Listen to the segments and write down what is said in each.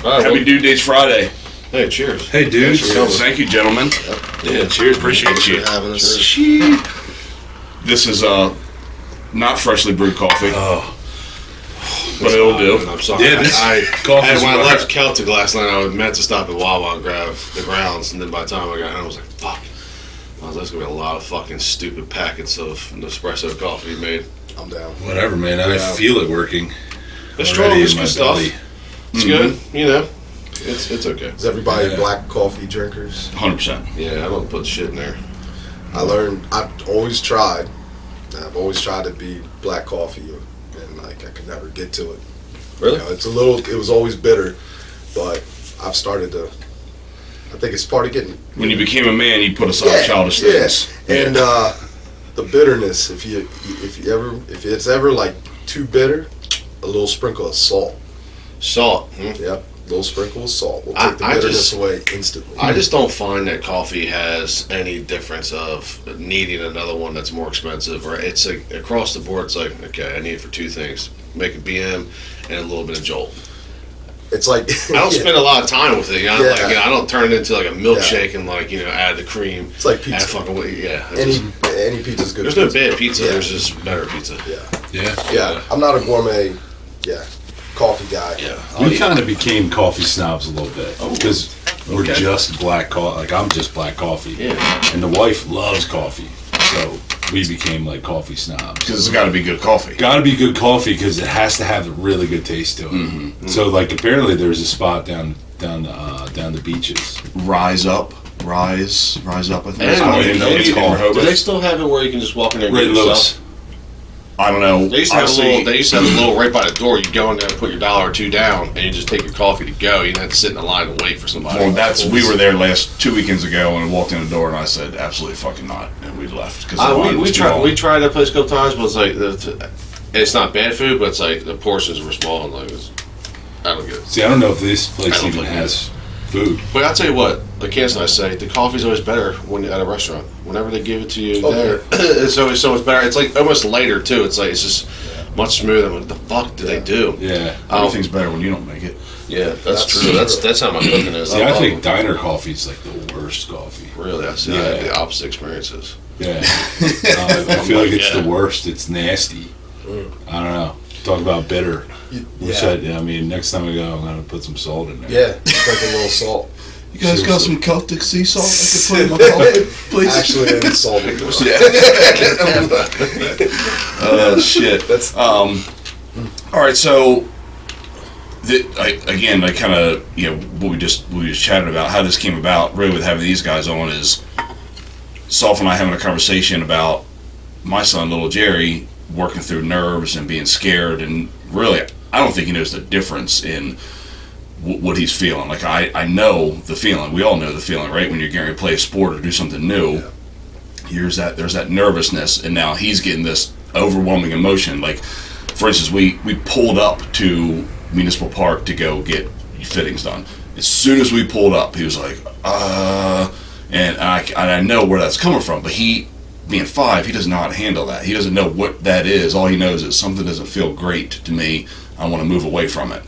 All right, Happy Dude Days Friday. Hey, cheers. Hey, dude. Thank you, gentlemen. Yeah, cheers. Appreciate you. For having us. This is not freshly brewed coffee. Oh. But it'll do. I'm sorry. Yeah, this When I left Celtic last night, I meant to stop at Wawa and grab the grounds, and then by the time I got home, I was like, fuck. There's going to be a lot of fucking stupid packets of Nespresso coffee made. I'm down. Whatever, man. I feel it working. It's strong. It's good stuff. Belly. It's good. You know, it's okay. Is everybody black coffee drinkers? 100%. Yeah, I don't put shit in there. I've always tried to be black coffee, and like I could never get to it. Really? You know, it was always bitter, but I've started to. I think it's part of getting. When you became a man, you put aside childish things. And the bitterness. If it's ever like too bitter, a little sprinkle of salt. Salt. Yep, a little sprinkle of salt will take the bitterness away instantly. I just don't find that coffee has any difference of needing another one that's more expensive, or it's like across the board. It's like, okay, I need it for two things: make a BM and a little bit of Jolt. It's like I don't spend a lot of time with it. You know? I don't turn it into like a milkshake and add the cream. It's like pizza. Add fucking Any pizza's good. There's no bad pizza. There's just better pizza. Yeah. I'm not a gourmet. Coffee guy. Yeah. We kind of became coffee snobs a little bit because we're just black coffee. Like I'm just black coffee. Yeah. And the wife loves coffee, so we became like coffee snobs. Because it's got to be good coffee. Got to be good coffee because it has to have a really good taste to it. Mm-hmm. So like apparently there's a spot down the beaches. Rise up. I think it's called. Do they still have it where you can just walk in there and Ray get Lewis. yourself? I don't know. They used to have a little right by the door. You go in there and put your $1 or $2 down, and you just take your coffee to go. You didn't have to sit in a line and wait for somebody. Well, we were there 2 weekends ago, and walked in the door, and I said, "Absolutely fucking not," and we left because we tried that place a couple times, but it's like it's not bad food, but it's like the portions were small and I don't get it. See, I don't know if this place even has food. But I'll tell you what, like Cass and I say, the coffee's always better when at a restaurant. Whenever they give it to you there, it's always so much better. It's like almost lighter too. It's like it's just much smoother. What the fuck do they do? Yeah, everything's better when you don't make it. Yeah, that's true. That's how my cooking is. See, I think diner coffee is like the worst coffee. Really, I see. I have the opposite experiences. Yeah, I feel like it's the worst. It's nasty. I don't know. Talk about bitter. Next time I go, I'm gonna put some salt in there. Yeah, just like a little salt. You guys got some Celtic sea salt I could put in my coffee, please? Actually, it's salted. Oh shit. All right, so what we just chatted about, how this came about, really with having these guys on, is Sof and I having a conversation about my son, little Jerry, working through nerves and being scared, and really, I don't think he knows the difference in what he's feeling. Like I know the feeling. We all know the feeling, right? When you're getting ready to play a sport or do something new, there's that nervousness, and now he's getting this overwhelming emotion. Like, for instance, we pulled up to Municipal Park to go get fittings done. As soon as we pulled up, he was like, and I know where that's coming from, but he, being 5, he does not handle that. He doesn't know what that is. All he knows is something doesn't feel great to me. I want to move away from it.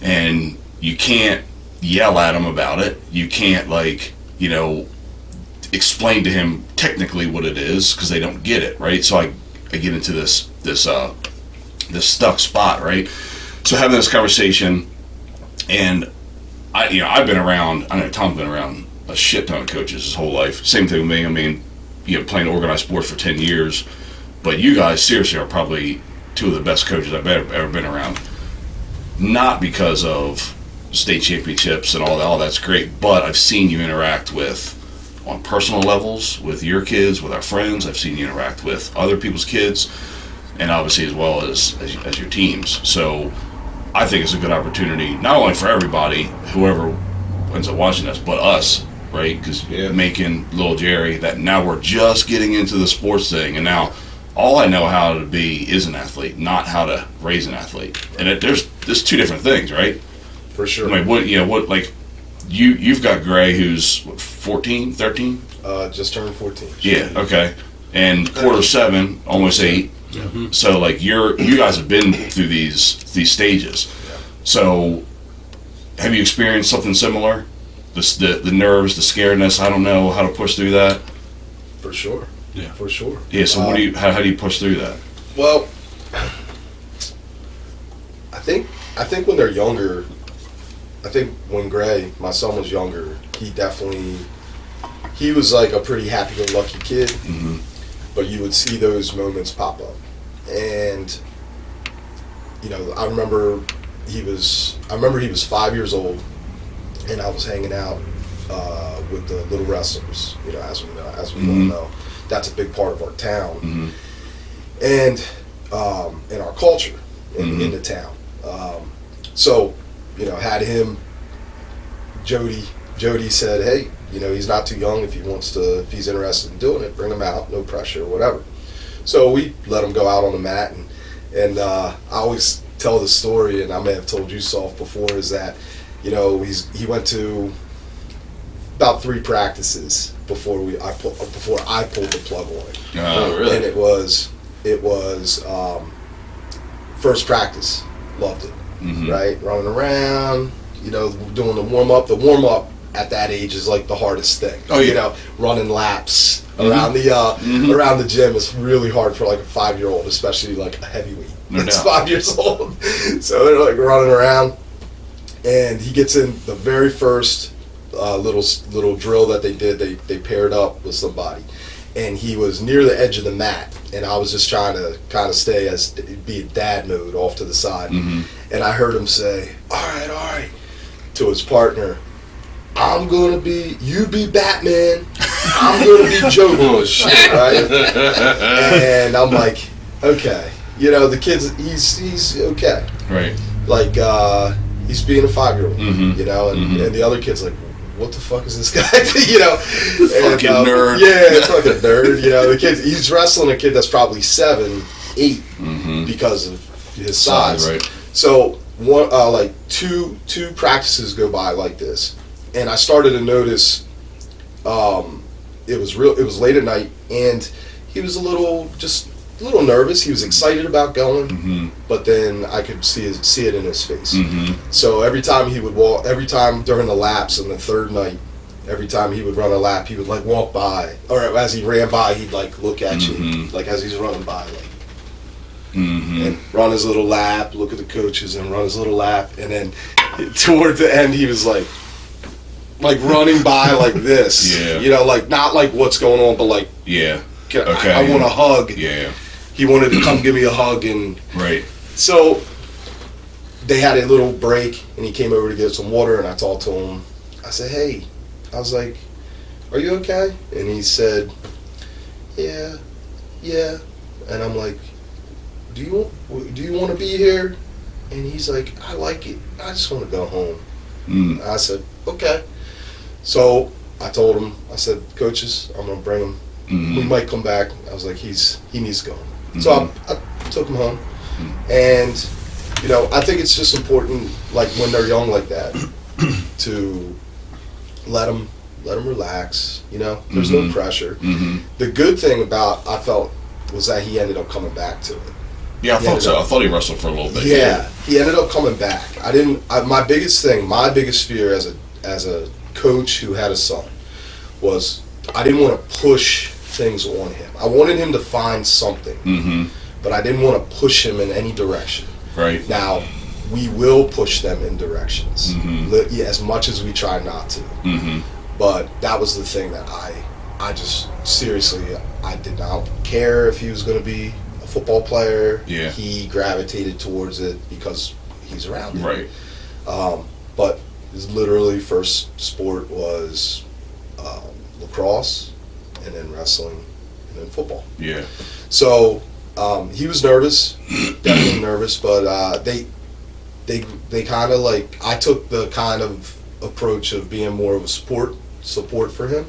And you can't yell at him about it. You can't explain to him technically what it is because they don't get it, right? So I get into this stuck spot, right? So having this conversation, and I've been around. I know Tom's been around a shit ton of coaches his whole life. Same thing with me. I mean, playing organized sports for 10 years, but you guys seriously are probably 2 of the best coaches I've ever been around. Not because of state championships and all that's great, but I've seen you interact on personal levels with your kids, with our friends. I've seen you interact with other people's kids, and obviously as well as your teams. So I think it's a good opportunity, not only for everybody, whoever ends up watching this, but us, right? Because making little Jerry, that now we're just getting into the sports thing, and now all I know how to be is an athlete, not how to raise an athlete. And there's 2 different things, right? For sure. I mean, you've got Gray, who's 14, 13? Just turned 14. Yeah, okay. And quarter 7, almost 8. Mm-hmm. So you guys have been through these stages. Yeah. So have you experienced something similar? The nerves, the scaredness. I don't know how to push through that. For sure. Yeah. For sure. Yeah. So how do you push through that? Well, I think when they're younger, I think when Gray, my son, was younger, he was like a pretty happy-go-lucky kid, Mm-hmm. but you would see those moments pop up. And, I remember he was 5 years old, and I was hanging out with the little wrestlers, as we all know. That's a big part of our town. Mm-hmm. And in our culture in the town. So, had him, Jody said, hey, he's not too young. If he's interested in doing it, bring him out, no pressure, whatever. So we let him go out on the mat, and I always tell the story, and I may have told you, Sof, before, is that, he went to about 3 practices before I pulled the plug on it. Oh, really? And it was first practice, loved it, right? Running around, doing the warm up. The warm up at that age is like the hardest thing. Oh, yeah. Running laps around the gym is really hard for like a 5-year-old, especially like a heavyweight. No It's doubt. 5 years old, so they're like running around, and he gets in the very first little drill that they did. They paired up with somebody, and he was near the edge of the mat, and I was just trying to kind of be in dad mode off to the side, and I heard him say, all right, to his partner, you be Batman, I'm gonna be Joker. Oh, shit. Right? And I'm like, okay, the kid's, he's okay. Right. Like, he's being a 5-year-old, and the other kid's like, what the fuck is this guy? Fucking nerd. Yeah, fucking nerd. The kid, he's wrestling a kid that's probably 7, 8 because of his size. Right. So two practices go by like this, and I started to notice it was late at night, and he was a little nervous. He was excited about going, but then I could see it in his face. So every time he would walk, every time during the laps on the third night, every time he would run a lap, he would like walk by, or as he ran by, he'd like look at you, like as he's running by, like, and run his little lap, look at the coaches, and run his little lap, and then toward the end, he was like running by like this, like not like what's going on, but like, yeah, okay, I want a hug. Yeah. He wanted to come give me a hug, and right. so they had a little break, and he came over to get some water, and I talked to him. I said, hey, I was like, are you okay? And he said, yeah, and I'm like, do you want to be here? And he's like, I like it, I just want to go home. I said, okay. So I told him, I said, coaches, I'm gonna bring him. We might come back. I was like, he needs to go. So I took him home, and I think it's just important, like when they're young like that, to let them relax. There's no pressure. The good thing I felt was that he ended up coming back to it. Yeah, I thought so. I thought he wrestled for a little bit. Yeah, he ended up coming back. My biggest fear as a coach who had a son was I didn't want to push things on him. I wanted him to find something, but I didn't want to push him in any direction. Right. Now, we will push them in directions, as much as we try not to. But that was the thing that I just, seriously, I did not care if he was going to be a football player. Yeah. He gravitated towards it because he's around it. Right. But his literally first sport was lacrosse, and then wrestling, and then football. Yeah. So he was nervous, definitely nervous, but they kind of like, I took the kind of approach of being more of a support for him,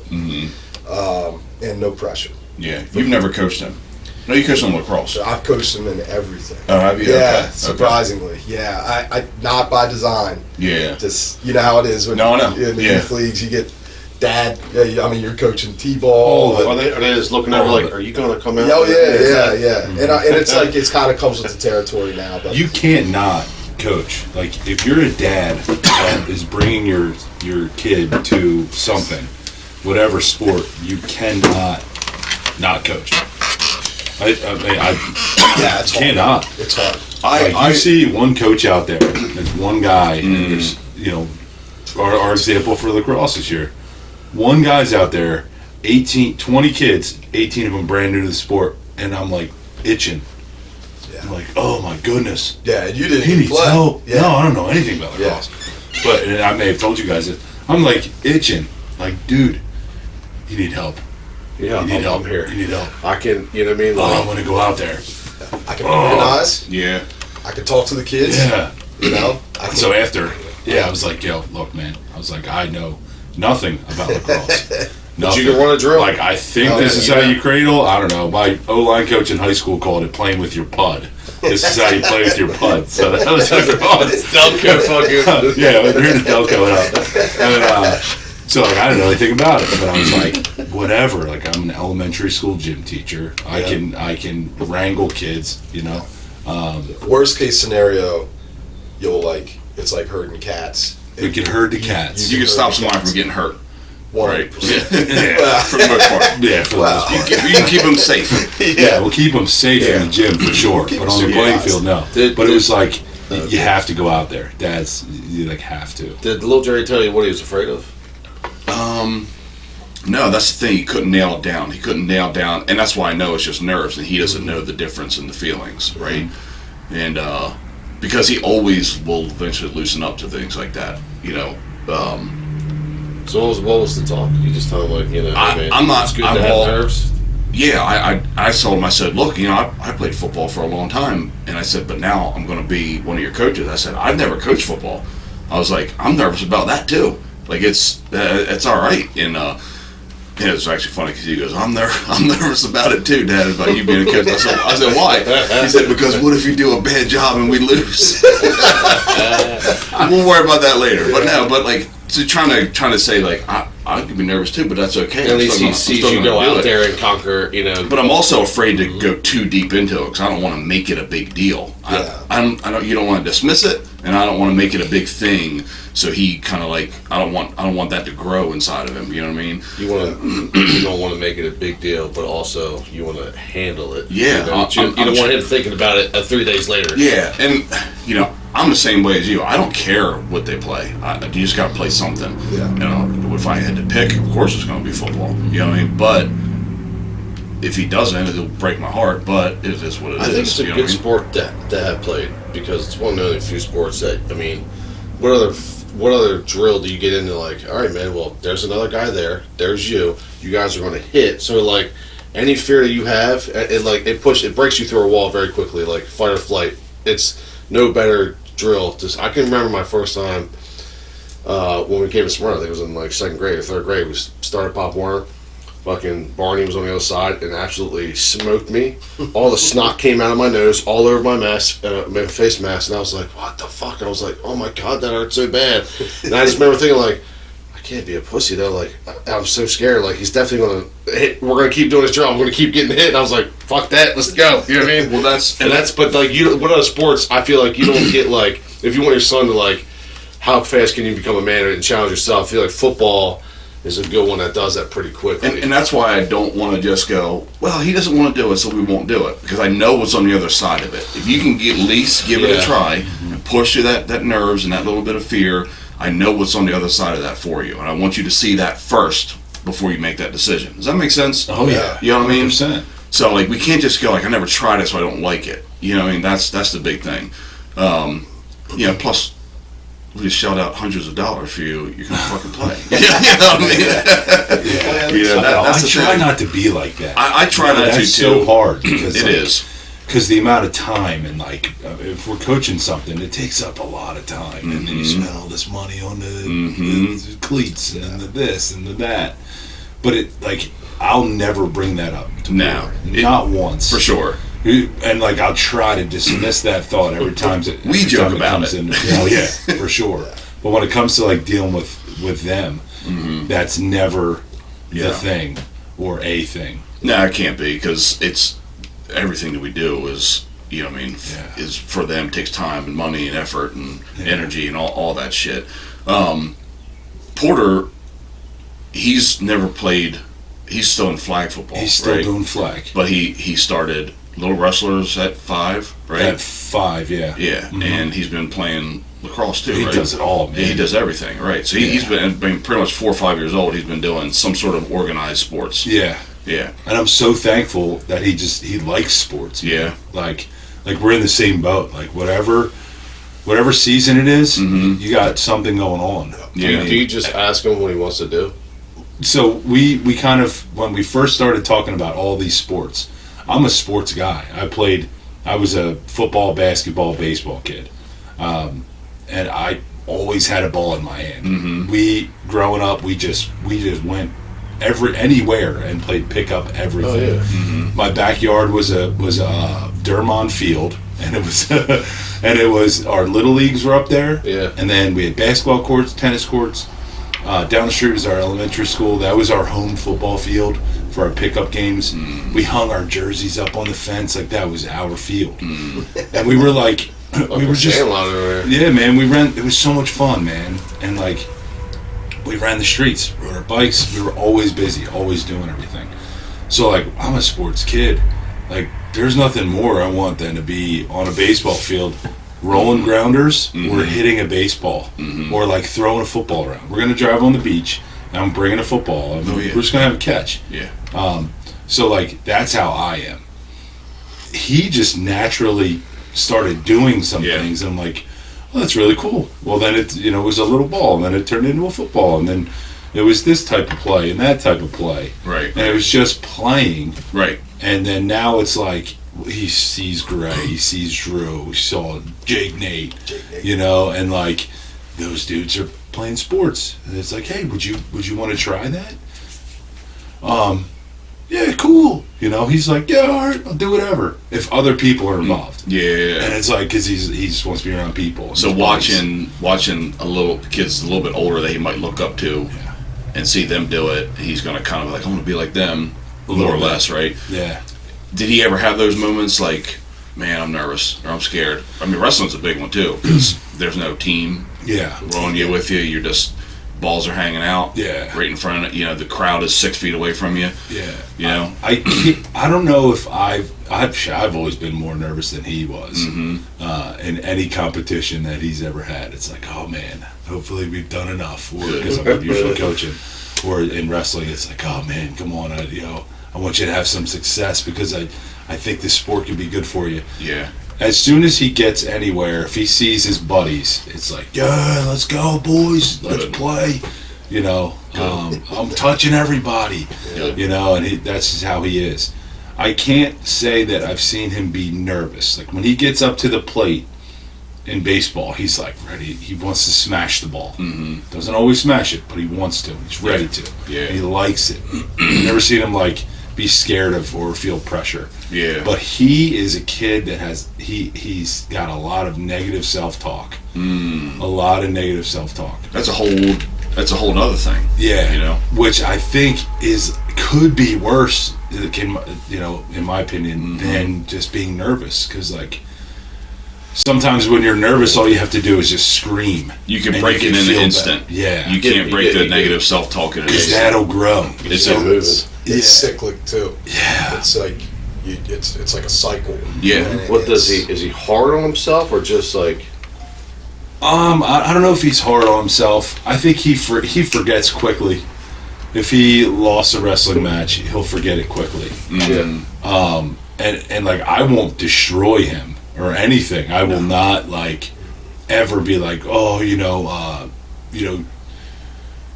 and no pressure. Yeah. You've never coached him. No, you coached him lacrosse. So I've coached him in everything. Oh, have you? Yeah, Okay. surprisingly. Yeah, I not by design. Yeah. Just, how it is when No, I know. in the Yeah. youth leagues, you get dad, you're coaching T-ball. Are they just looking over like, are you going to come out? Oh, yeah. And it's like, it kind of comes with the territory now. But You can't not coach. Like, if you're a dad that is bringing your kid to something, whatever sport, you cannot not coach. I it's cannot. Hard. It's hard. I see one coach out there. There's one guy, and there's, you know, our example for lacrosse this year. One guy's out there, 20 kids, 18 of them brand new to the sport, and I'm like itching. Yeah. I'm like, oh my goodness. Yeah, and you didn't He needs play. help. Yeah. No, I don't know anything about lacrosse. Yeah. But and I may have told you guys this. I'm like itching. Like, dude, you need help. Yeah, You need help. I'm here. You need help. I can, you know what I mean? Oh, Like, I want to go out there. I can organize. Yeah. I can talk to the kids. Yeah. You know. I can, So after, I was like, yo, look, man. I was like, I know nothing about lacrosse. Nothing. you can run a drill. Like, I think Oh, this yeah, is you how know. you cradle. I don't know. My O-line coach in high school called it playing with your pud. This is how you play with your pud. So that was lacrosse. Delco fucking. Yeah, we're the Delco it up. And, so like, I didn't know anything about it, but I was like, whatever. Like, I'm an elementary school gym teacher. I can wrangle kids, you know. Worst case scenario, it's like herding cats. We can herd the cats. You can stop somebody from getting hurt. 100%. Yeah, For the most part. yeah, for the most part. You can keep them safe. Yeah, we'll keep them safe in the gym for sure, Keep but them on the safe. playing field, no. Did- But it did- was like, you have to go out there. Dads, you like have to. Did little Jerry tell you what he was afraid of? No, that's the thing. He couldn't nail it down. He couldn't nail it down, and that's why I know it's just nerves, and he doesn't know the difference in the feelings, right? And because he always will eventually loosen up to things like that, you know. So what was the talk? You just tell him like, you know, man, I'm not- it's good I'm to have all- nerves. Yeah, I told him, I said, look, you know, I played football for a long time, and I said, but now I'm going to be one of your coaches. I said, I've never coached football. I was like, I'm nervous about that too. Like, it's all right. And yeah, it's actually funny because he goes, I'm nervous about it too, Dad, about you being a coach. I said, why? He said, because what if you do a bad job and we lose? We'll worry about that later. But no, but like, so trying to say like, I could be nervous too, but that's okay. At least he sees you go out there and conquer, you know. But I'm also afraid to go too deep into it because I don't want to make it a big deal. Yeah. I don't. You don't want to dismiss it, and I don't want to make it a big thing. So he kind of like, I don't want that to grow inside of him. You know what I mean? You don't want to make it a big deal, but also you want to handle it. Yeah, you don't want him thinking about it 3 days later. Yeah, and you know, I'm the same way as you. I don't care what they play. You just got to play something. Yeah. You know, if I had to pick, of course it's going to be football. You know what I mean? But if he doesn't, it'll break my heart. But it is what it is. I think it's a you know good what I mean? sport to have played because it's one of the only few sports that, I mean, what other drill do you get into? Like, all right, man, well, there's another guy there. There's you. You guys are going to hit. So like, any fear that you have, it breaks you through a wall very quickly. Like fight or flight. It's no better drill. I can remember my first time when we came to Smyrna. I think it was in like 2nd grade or 3rd grade. We started Pop Warner. Fucking Barney was on the other side and absolutely smoked me. All the snot came out of my nose, all over my mask, my face mask, and I was like, "What the fuck?" I was like, "Oh my god, that hurt so bad." And I just remember thinking, like, I can't be a pussy though. Like, I'm so scared. Like, he's definitely gonna hit. We're gonna keep doing this drill. I'm gonna keep getting hit. And I was like, "Fuck that, let's go." You know what I mean? Well, that's But like, what other sports? I feel like you don't get like, if you want your son to like, how fast can you become a man and challenge yourself? I feel like football is a good one that does that pretty quickly. And that's why I don't want to just go, well, he doesn't want to do it, so we won't do it. Because I know what's on the other side of it. If you can at least give it a try and push through that nerves and that little bit of fear, I know what's on the other side of that for you. And I want you to see that first before you make that decision. Does that make sense? Oh yeah, You know what I mean? 100%. So like, we can't just go like, I never tried it, so I don't like it. You know what I mean? That's the big thing. You know, plus, we just shelled out hundreds of dollars for you. You're gonna fucking play. You know what I mean? You know, that's I the try thing. not to be like that. I try not to That's too. so hard because It is. because the amount of time and like if we're coaching something, it takes up a lot of time, and then you spend all this money on the cleats and the this and the that. But it like I'll never bring that up. No, not once for sure. And like I'll try to dismiss that thought every time. We joke about it. Oh yeah, for sure. But when it comes to like dealing with them, that's never the thing or a thing. No, it can't be because it's everything that we do is you know what I mean, Yeah. is for them, takes time and money and effort and Yeah. energy and all that shit. Porter, he's never played, he's still in flag football. He's still right? doing flag. But he started Little Wrestlers at 5, right? At 5, yeah. Yeah, Mhm. and he's been playing lacrosse too, He right? does it all, man. Yeah, he does everything, right? So he's been pretty much 4 or 5 years old. He's been doing some sort of organized sports. Yeah. Yeah, And I'm so thankful that he likes sports. Man. yeah. Like we're in the same boat. Like whatever season it is, Mhm. you got something going on. Yeah. Do you just ask him what he wants to do? So we kind of, when we first started talking about all these sports, I'm a sports guy. I was a football, basketball, baseball kid. And I always had a ball in my hand. Mhm. We, growing up, we just went anywhere and played pickup everything. Oh, yeah. Mhm. My backyard was a Dermont field, and it was our little leagues were up there. Yeah. And then we had basketball courts, tennis courts. Down the street was our elementary school. That was our home football field for our pickup games. We hung our jerseys up on the fence like that was our field. And we were like, we were just, Sandlot over there. yeah, man. We ran. It was so much fun, man. And like, we ran the streets, rode our bikes. We were always busy, always doing everything. So like, I'm a sports kid. Like, there's nothing more I want than to be on a baseball field, rolling grounders or hitting a baseball or like throwing a football around. We're gonna drive on the beach, and I'm bringing a football. Oh, yeah. We're just gonna have a catch. Yeah. So like, that's how I am. He just naturally started doing some Yeah. things. And I'm like, well, that's really cool. Well, then it was a little ball, and then it turned into a football, and then it was this type of play and that type of play, Right. and it was just playing. Right. And then now it's like he sees Gray, he sees Drew, he saw Jake Nate, and like those dudes are playing sports, and it's like, hey, would you want to try that? Yeah, cool. He's like, yeah, all right, I'll do whatever. If other people are involved, and Yeah. it's like, because he just wants to be around people. So watching a little kids a little bit older that he might look up to, Yeah. and see them do it, he's gonna kind of like, I want to be like them, more little or bit. less, right? Yeah. Did he ever have those moments like, man, I'm nervous or I'm scared? I mean, wrestling's a big one too, because there's no team Yeah. rolling you with you. You're just, balls are hanging out, Yeah. right in front of the crowd is 6 feet away from you. Yeah. I don't know if I've always been more nervous than he was in any competition that he's ever had. It's like, oh man, hopefully we've done enough, because I'm usually coaching. Or in wrestling, it's like, oh man, come on, I want you to have some success, because I think this sport can be good for you. Yeah. As soon as he gets anywhere, if he sees his buddies, it's like, yeah, let's go, boys, let's Good. play. I'm touching everybody. Good. And that's just how he is. I can't say that I've seen him be nervous. Like when he gets up to the plate in baseball, he's like ready. He wants to smash the ball. Doesn't always smash it, but he wants to. He's ready to. Yeah. He likes it. Never seen him like be scared of or feel pressure. Yeah. But he is a kid that he's got a lot of negative self-talk. A lot of negative self-talk. That's a whole nother thing. Yeah. Which I think could be worse, in my opinion, than just being nervous. Because like, sometimes when you're nervous, all you have to do is just scream. You can and break it in an feel instant. better. Yeah. You can't break the you negative self-talk in an Because instant. that'll grow. It's Keep moving. It's cyclic too. Yeah. It's like it's like a cycle. Yeah. And What does it's- he? Is he hard on himself or just like? I don't know if he's hard on himself. I think he forgets quickly. If he lost a wrestling match, he'll forget it quickly. Mhm. And like, I won't destroy him or anything. I will not like ever be like, oh,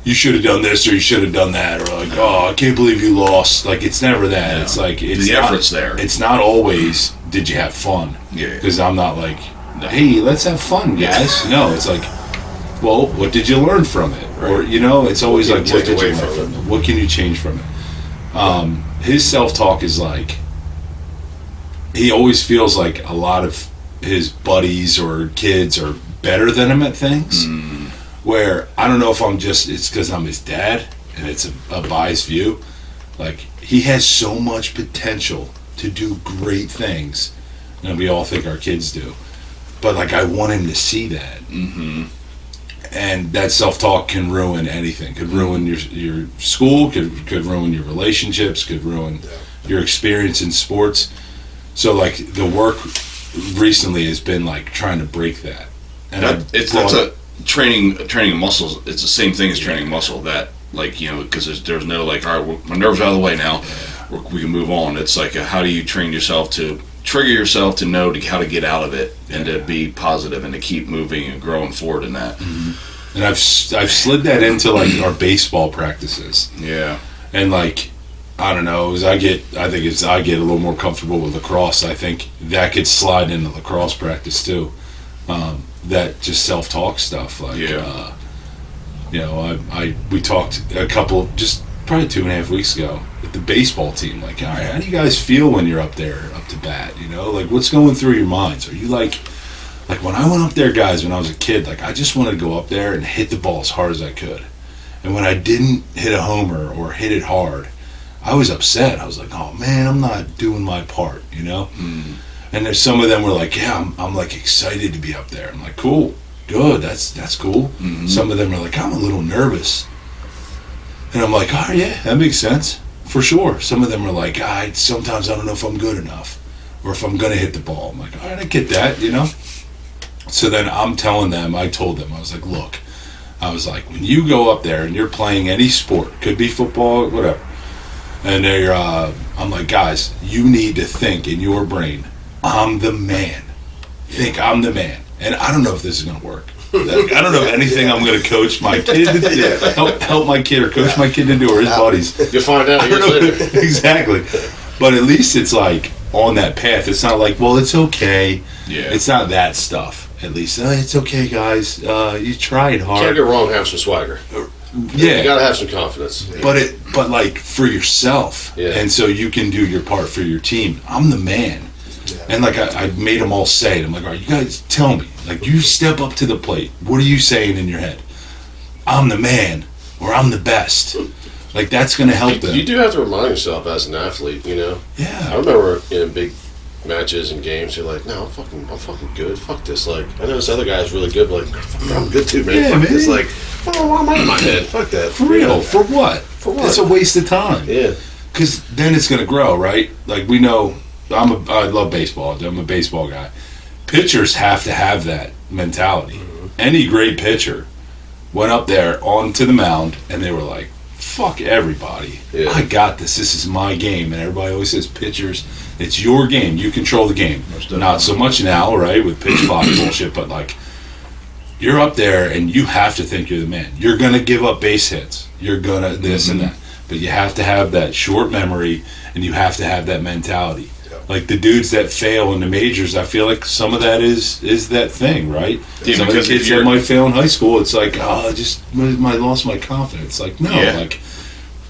you should have done this or you should have done that, or like, oh, I can't believe you lost. Like, it's never that. No. It's like it's The not- effort's there. It's not always did you have fun? Yeah. Because I'm not like, hey, let's have fun, guys. No, it's like, well, what did you learn from it? Or it's always What like, can you what take did you away learn from from it? What can you change from it? His self-talk is like, he always feels like a lot of his buddies or kids are better than him at things. Where I don't know if it's because I'm his dad and it's a biased view. Like, he has so much potential to do great things, and we all think our kids do. But like, I want him to see that. Mm-hmm. And that self-talk can ruin anything. Could ruin your school, could ruin your relationships, could ruin your experience in sports. So like, the work recently has been like trying to break that. And that's a training muscles. It's the same thing as training muscle. That, like, you know, because there's no like, all right, my nerves out of the way now, we can move on. It's like, how do you train yourself to trigger yourself to know how to get out of it and to be positive and to keep moving and growing forward in that. Mm-hmm. And I've slid that into like our baseball practices. Yeah. And like, I don't know, I get a little more comfortable with lacrosse. I think that could slide into lacrosse practice too. That just self-talk stuff. Like, you know, we talked a couple, just probably 2.5 weeks ago with the baseball team. Like, all right, how do you guys feel when you're up there, up to bat? You know, like, what's going through your minds? Are you like when I went up there, guys, when I was a kid, like, I just wanted to go up there and hit the ball as hard as I could. And when I didn't hit a homer or hit it hard, I was upset. I was like, oh man, I'm not doing my part, you know? Mm. And there's some of them were like, yeah, I'm like excited to be up there. I'm like, cool, good, that's cool. Mm-hmm. Some of them are like, I'm a little nervous. And I'm like, oh yeah, that makes sense, for sure. Some of them are like, sometimes I don't know if I'm good enough or if I'm gonna hit the ball. I'm like, all right, I get that, you know? So then I told them, I was like, look, I was like, when you go up there and you're playing any sport, could be football, whatever, and I'm like, guys, you need to think in your brain, I'm the man. Think I'm the man. And I don't know if this is going to work. I don't know if anything I'm going to coach my kid to do, help my kid or coach my kid to do, or his buddies. You'll find out years later. Exactly. But at least it's like on that path. It's not like, well, it's okay. Yeah. It's not that stuff. At least, it's okay, guys. You tried hard. Can't get wrong, have some swagger. Yeah. You got to have some confidence. But like for yourself. Yeah. And so you can do your part for your team. I'm the man. Yeah. And like I made them all say it. I'm like, all right, you guys tell me. Like, you step up to the plate. What are you saying in your head? I'm the man, or I'm the best. Like, that's going to help them. You do have to remind yourself as an athlete, you know? Yeah. I remember in big matches and games, you're like, no, I'm fucking good. Fuck this. Like, I know this other guy's really good, but like, I'm good too, man. Yeah, fuck man. this. Like, I'm out of my head. Fuck that. For real. For what? For what? It's a waste of time. Yeah. Because then it's going to grow, right? Like, we know, I love baseball. I'm a baseball guy. Pitchers have to have that mentality. Mm-hmm. Any great pitcher went up there onto the mound, and they were like, fuck everybody. Yeah. I got this. This is my game. And everybody always says, pitchers, it's your game. You control the game. Not so much now, right, with pitch clock bullshit, but like, you're up there and you have to think you're the man. You're going to give up base hits. You're going to this and that. But you have to have that short memory, and you have to have that mentality. Yep. Like the dudes that fail in the majors, I feel like some of that is that thing, right? Yeah, some of the kids that might fail in high school, it's like, I lost my confidence. Like, no, like,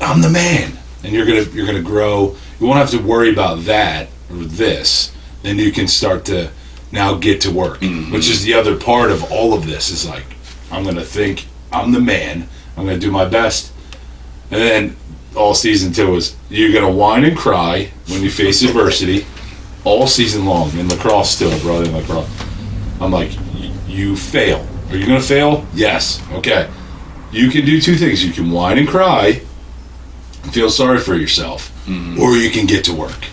I'm the man. And you're gonna grow. You won't have to worry about that or this. Then you can start to now get to work, which is the other part of all of this. Is like, I'm gonna think I'm the man. I'm gonna do my best, and then all season 2 is you're gonna whine and cry when you face adversity, all season long in lacrosse still, brother. In lacrosse, I'm like, you fail. Are you gonna fail? Yes. Okay. You can do 2 things. You can whine and cry, and feel sorry for yourself, or you can get to work.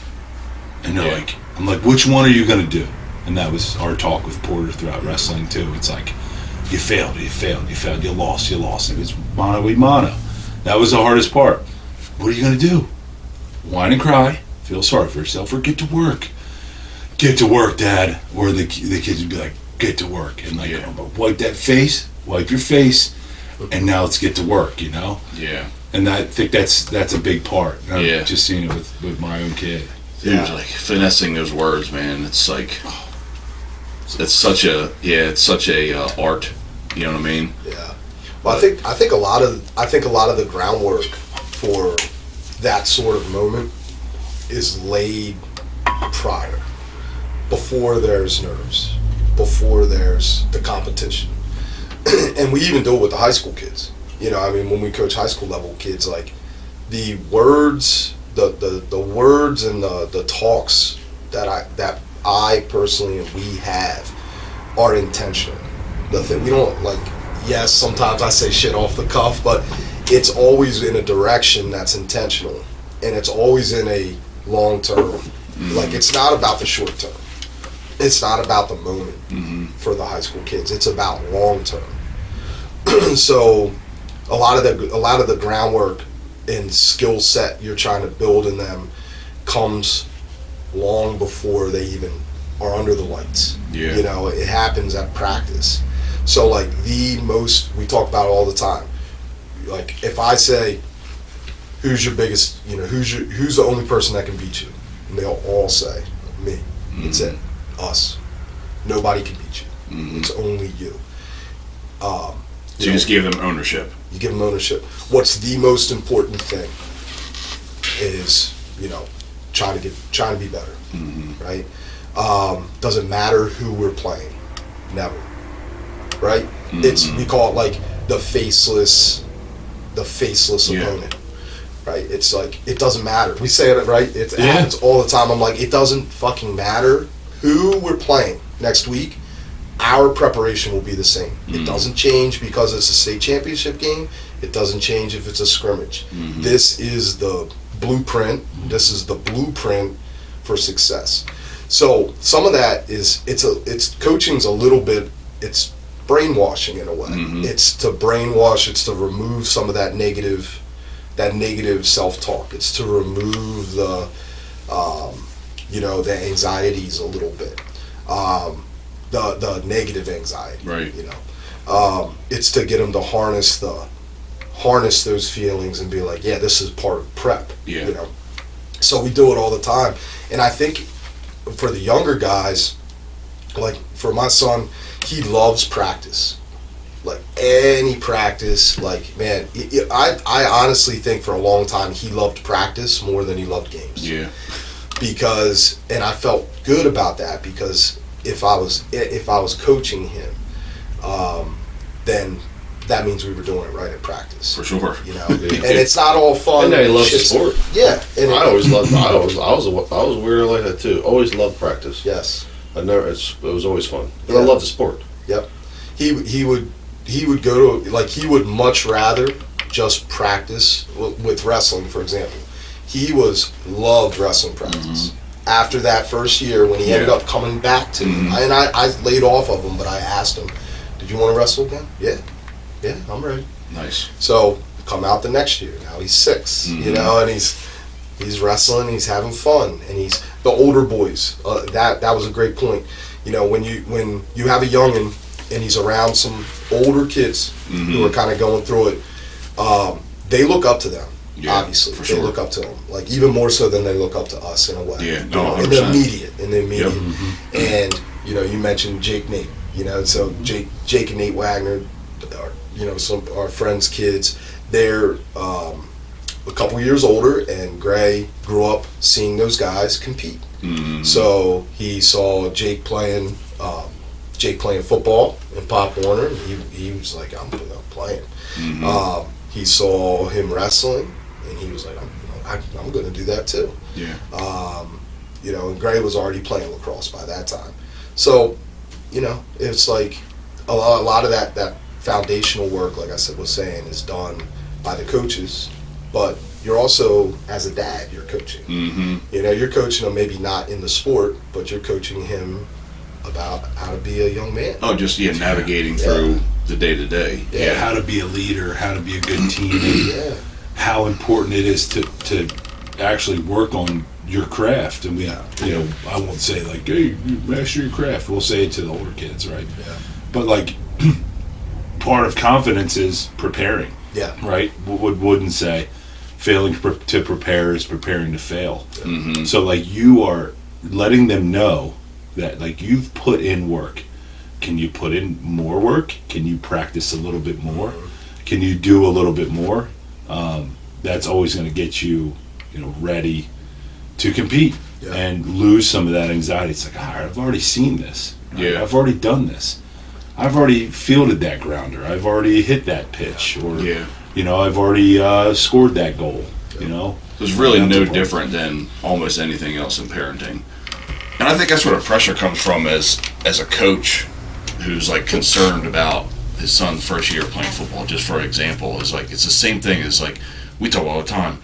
And they're like, I'm like, which one are you gonna do? And that was our talk with Porter throughout wrestling too. It's like, you failed, you lost. It was mano a mano. That was the hardest part. What are you going to do? Whine and cry, feel sorry for yourself, or get to work. Get to work, Dad. Or the kids would be like, get to work. And like, wipe your face, and now let's get to work, you know? Yeah. And I think that's a big part. I've just seen it with my own kid. Yeah. Like finessing those words, man. It's like, it's such a art. You know what I mean? Yeah. Well, I think a lot of the groundwork for that sort of moment is laid prior, before there's nerves, before there's the competition, and we even do it with the high school kids. You know, I mean, when we coach high school level kids, like the words, the words and the talks that I personally and we have are intentional. We don't like. Yes, sometimes I say shit off the cuff, but it's always in a direction that's intentional, and it's always in a long term. Like, it's not about the short term. It's not about the moment for the high school kids. It's about long term. So a lot of the groundwork and skill set you're trying to build in them comes long before they even are under the lights. Yeah. You know, it happens at practice. So like we talk about it all the time. Like, if I say, who's your biggest, who's the only person that can beat you? And they'll all say, me. It's it. Us. Nobody can beat you. It's only you. So you just give them ownership. You give them ownership. What's the most important thing is, trying to be better, right? Doesn't matter who we're playing, never, right? We call it like the faceless opponent, right? It's like, it doesn't matter. We say it, right? It happens all the time. I'm like, it doesn't fucking matter who we're playing next week. Our preparation will be the same. It doesn't change because it's a state championship game. It doesn't change if it's a scrimmage. This is the blueprint. This is the blueprint for success. So some of that is it's coaching's a little bit, it's brainwashing in a way. It's to brainwash. It's to remove some of that negative self-talk. It's to remove the the anxieties a little bit. The negative anxiety, right? It's to get them to harness those feelings and be like, yeah, this is part of prep. So we do it all the time, and I think for the younger guys, like for my son, he loves practice. Like any practice, like, man, I honestly think for a long time he loved practice more than he loved games. Yeah. Because, and I felt good about that, because if I was coaching him, then that means we were doing it right at practice. For sure. And it's not all fun. And he loves the sport. Yeah. And I was weird like that too. Always loved practice. Yes. It was always fun. And I loved the sport. Yep. He would go to, like, he would much rather just practice with wrestling, for example. He loved wrestling practice. After that first year, when he ended up coming back to me, and I laid off of him, but I asked him, did you want to wrestle again? Yeah, I'm ready. Nice. So come out the next year. Now he's 6, and he's wrestling, he's having fun, and he's the older boys. That was a great point. When you have a youngin' and he's around some older kids who are kind of going through it, they look up to them. Yeah, obviously, for sure. They look up to them, like, even more so than they look up to us in a way. Yeah, no, in the immediate. And you mentioned Jake, Nate. So Jake and Nate Wagner, are some our friends' kids. They're a couple years older, and Gray grew up seeing those guys compete. So he saw Jake playing football in Pop Warner, and he was like, I'm playing. He saw him wrestling, and he was like, I'm going to do that too. Yeah. And Gray was already playing lacrosse by that time. So, it's like a lot of that foundational work, like I was saying, is done by the coaches, but you're also, as a dad, you're coaching. You're coaching him, maybe not in the sport, but you're coaching him about how to be a young man. Oh, just navigating through the day-to-day. Yeah, how to be a leader, how to be a good teammate, how important it is to actually work on your craft. And I won't say like, hey, master your craft. We'll say it to the older kids, right? Yeah. But like, part of confidence is preparing. Yeah. Right? Wouldn't say failing to prepare is preparing to fail. So like, you are letting them know that, like, you've put in work. Can you put in more work? Can you practice a little bit more? Can you do a little bit more? That's always going to get you, ready to compete and lose some of that anxiety. It's like, I've already seen this. Right? Yeah. I've already done this. I've already fielded that grounder. I've already hit that pitch, or I've already scored that goal. There's really no different than almost anything else in parenting. And I think that's where the pressure comes from as a coach who's like concerned about his son's first year playing football. Just for example, is like it's the same thing as like we talk all the time.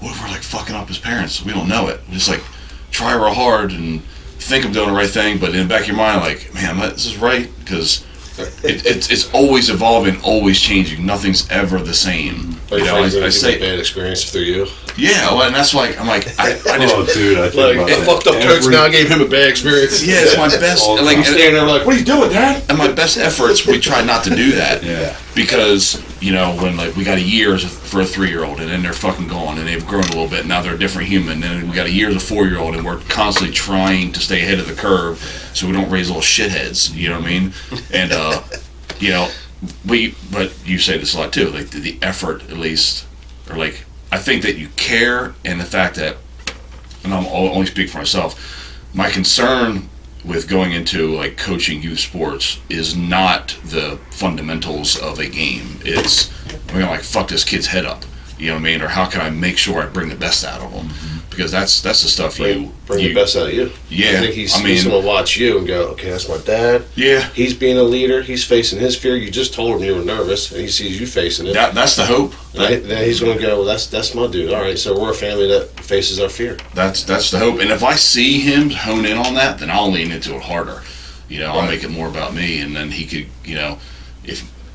What if we're like fucking up his parents? We don't know it. We just like try real hard and think I'm doing the right thing, but in the back of your mind, like, man, this is right, because it's always evolving, always changing. Nothing's ever the same. But I say bad experience through you. Yeah, well, and that's like I just Oh, dude, I think about a fucked up coach now gave him a bad experience. yeah, it's my best. Like, I'm standing there like, what are you doing, Dad? and my best efforts, we try not to do that. Yeah. Because, you know, when like we got a year for a 3-year-old and then they're fucking gone and they've grown a little bit, now they're a different human, and then we got a year as a 4-year-old and we're constantly trying to stay ahead of the curve so we don't raise little shitheads, you know what I mean? And you know, but you say this a lot too, like the effort at least, or like I think that you care, and the fact that, and I'm only speak for myself, my concern with going into like coaching youth sports is not the fundamentals of a game. It's I'm gonna like fuck this kid's head up, you know what I mean, or how can I make sure I bring the best out of them? Because that's the stuff Bring the best out of you. Yeah, I think he's going to watch you and go, okay, that's my dad. Yeah, He's being a leader. He's facing his fear. You just told him you were nervous, and he sees you facing it. that's the hope. Then he's going to go, well, that's my dude. All right, so we're a family that faces our fear. That's the hope. And if I see him hone in on that, then I'll lean into it harder. You know, I'll make it more about me, and then he could, you know,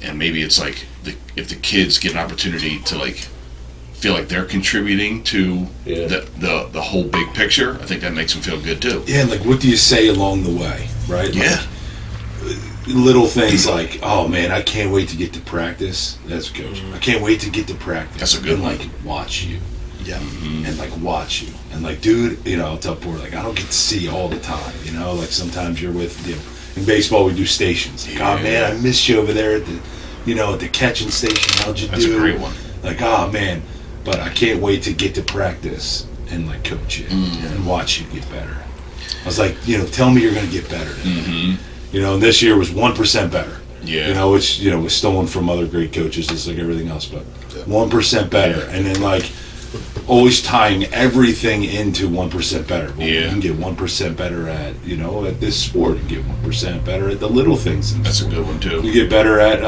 and maybe it's like if the kids get an opportunity to like feel like they're contributing to the whole big picture, I think that makes them feel good too. Yeah, and like what do you say along the way, right? Yeah. Like, little things like, oh man, I can't wait to get to practice. That's a coach. I can't wait to get to practice. That's a good and one. Like watch you. Yeah. And like watch you. And like, dude, you know, I'll tell Porter, like I don't get to see all the time, you know, like sometimes you're with, you know, in baseball we do stations. Like, oh man, I missed you over there at the, you know, at the catching station. How'd you do? That's a great one. Like, oh man, but I can't wait to get to practice and like coach you and watch you get better. I was like, you know, tell me you're going to get better. You know, and this year was 1% better. Yeah. You know, which, you know, was stolen from other great coaches, just like everything else, but 1% better. And then like always tying everything into 1% better. Well, you can get 1% better at, you know, at this sport. You get 1% better at the little things. That's a good one too. You get better at,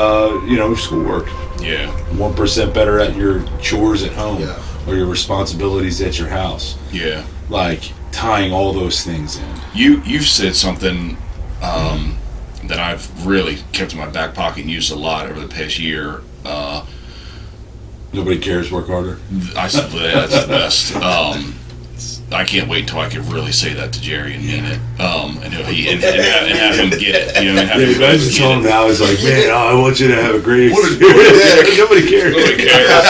you know, schoolwork. Yeah. 1% better at your chores at home or your responsibilities at your house. Yeah. Like tying all those things in. You've said something that I've really kept in my back pocket and used a lot over the past year. Nobody cares, work harder. I said that's the best. I can't wait until I can really say that to Jerry and mean it, and have him get it. You know, imagine telling him now, he's like, man, I want you to have a great experience. Nobody cares. Nobody cares.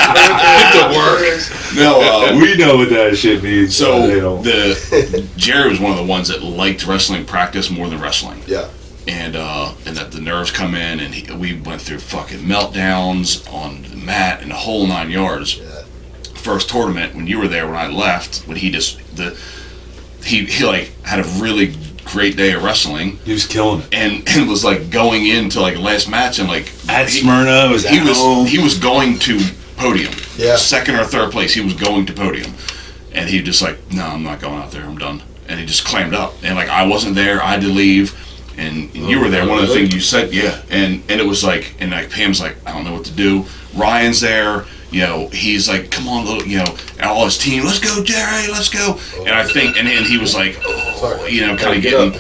Get to work. No, we know what that shit means. So Jerry was one of the ones that liked wrestling practice more than wrestling. Yeah. And that the nerves come in, and we went through fucking meltdowns on the mat and the whole 9 yards. Yeah. First tournament when you were there, when I left, when he like had a really great day of wrestling. He was killing it, and was like going into like last match and like at Smyrna he was going to podium. Yeah. Second or third place, he was going to podium, and he just like, no, I'm not going out there. I'm done. And he just clammed up, and like I wasn't there. I had to leave. And you were there. One of the things you said, and it was like, and like Pam's like, I don't know what to do. Ryan's there, you know. He's like, come on, little, you know, and all his team, let's go, Jerry, let's go. And I think, and he was like, oh, you know, kind of getting.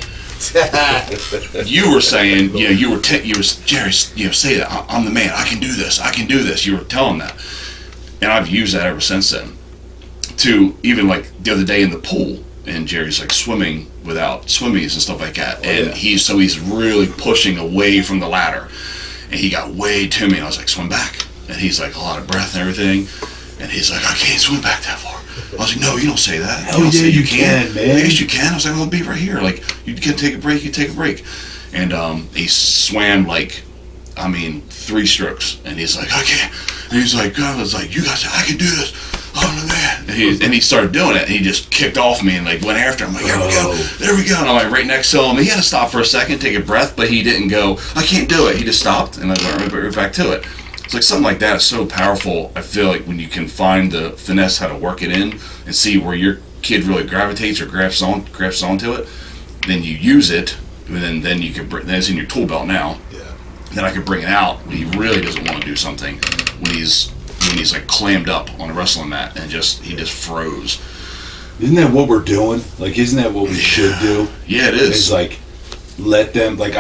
You were saying, you know, you was Jerry, you know, say that I'm the man. I can do this. I can do this. You were telling that, and I've used that ever since then. To even like the other day in the pool, and Jerry's like swimming without swimmies and stuff like that, and he's really pushing away from the ladder, and he got way to me, and I was like, swim back, and he's like a lot of breath and everything, and he's like, I can't swim back that far. I was like, no, you don't say that. Hell yeah, you can, man. Yes, you can. I was like, I'm gonna be right here. Like, you can take a break. You take a break, and he swam like, I mean, 3 strokes, and he's like, I can't. And he's like, I was like, you guys, I can do this. Oh the man! And he started doing it, and he just kicked off me and like went after him. Like, there we go, there we go. And I'm like right next to him. He had to stop for a second, take a breath, but he didn't go, I can't do it. He just stopped, and I went right back to it. It's like something like that is so powerful. I feel like when you can find the finesse how to work it in and see where your kid really gravitates or grabs onto it, then you use it, and then you can bring. Then it's in your tool belt now. Yeah. Then I could bring it out when he really doesn't want to do something, when he's like clammed up on a wrestling mat and he just froze. Isn't that what we're doing? Like, isn't that what we should do? Yeah, it is. It's like, let them, like,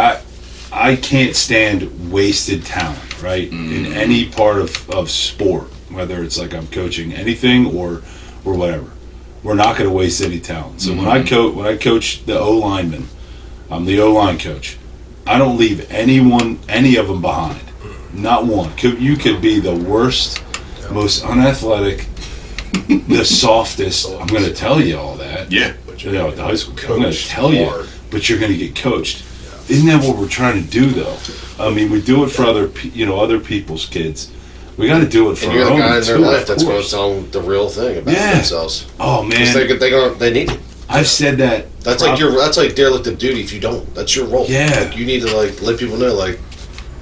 I can't stand wasted talent, right? In any part of sport, whether it's like I'm coaching anything or whatever. We're not going to waste any talent. So when I coach the O linemen, I'm the O line coach. I don't leave any of them behind. Not one. You could be the worst, most unathletic, the softest. I'm going to tell you all that. Yeah. At the high school, I'm going to tell you, but you're going to get coached. Isn't that what we're trying to do, though? I mean, we do it for other people's kids. We got to do it for and you're our the own guy in their too, life of that's going course. to tell them the real thing about themselves. Oh man, They need it. I've said that. That's like derelict of duty. If you don't, that's your role. Yeah. Like, you need to let people know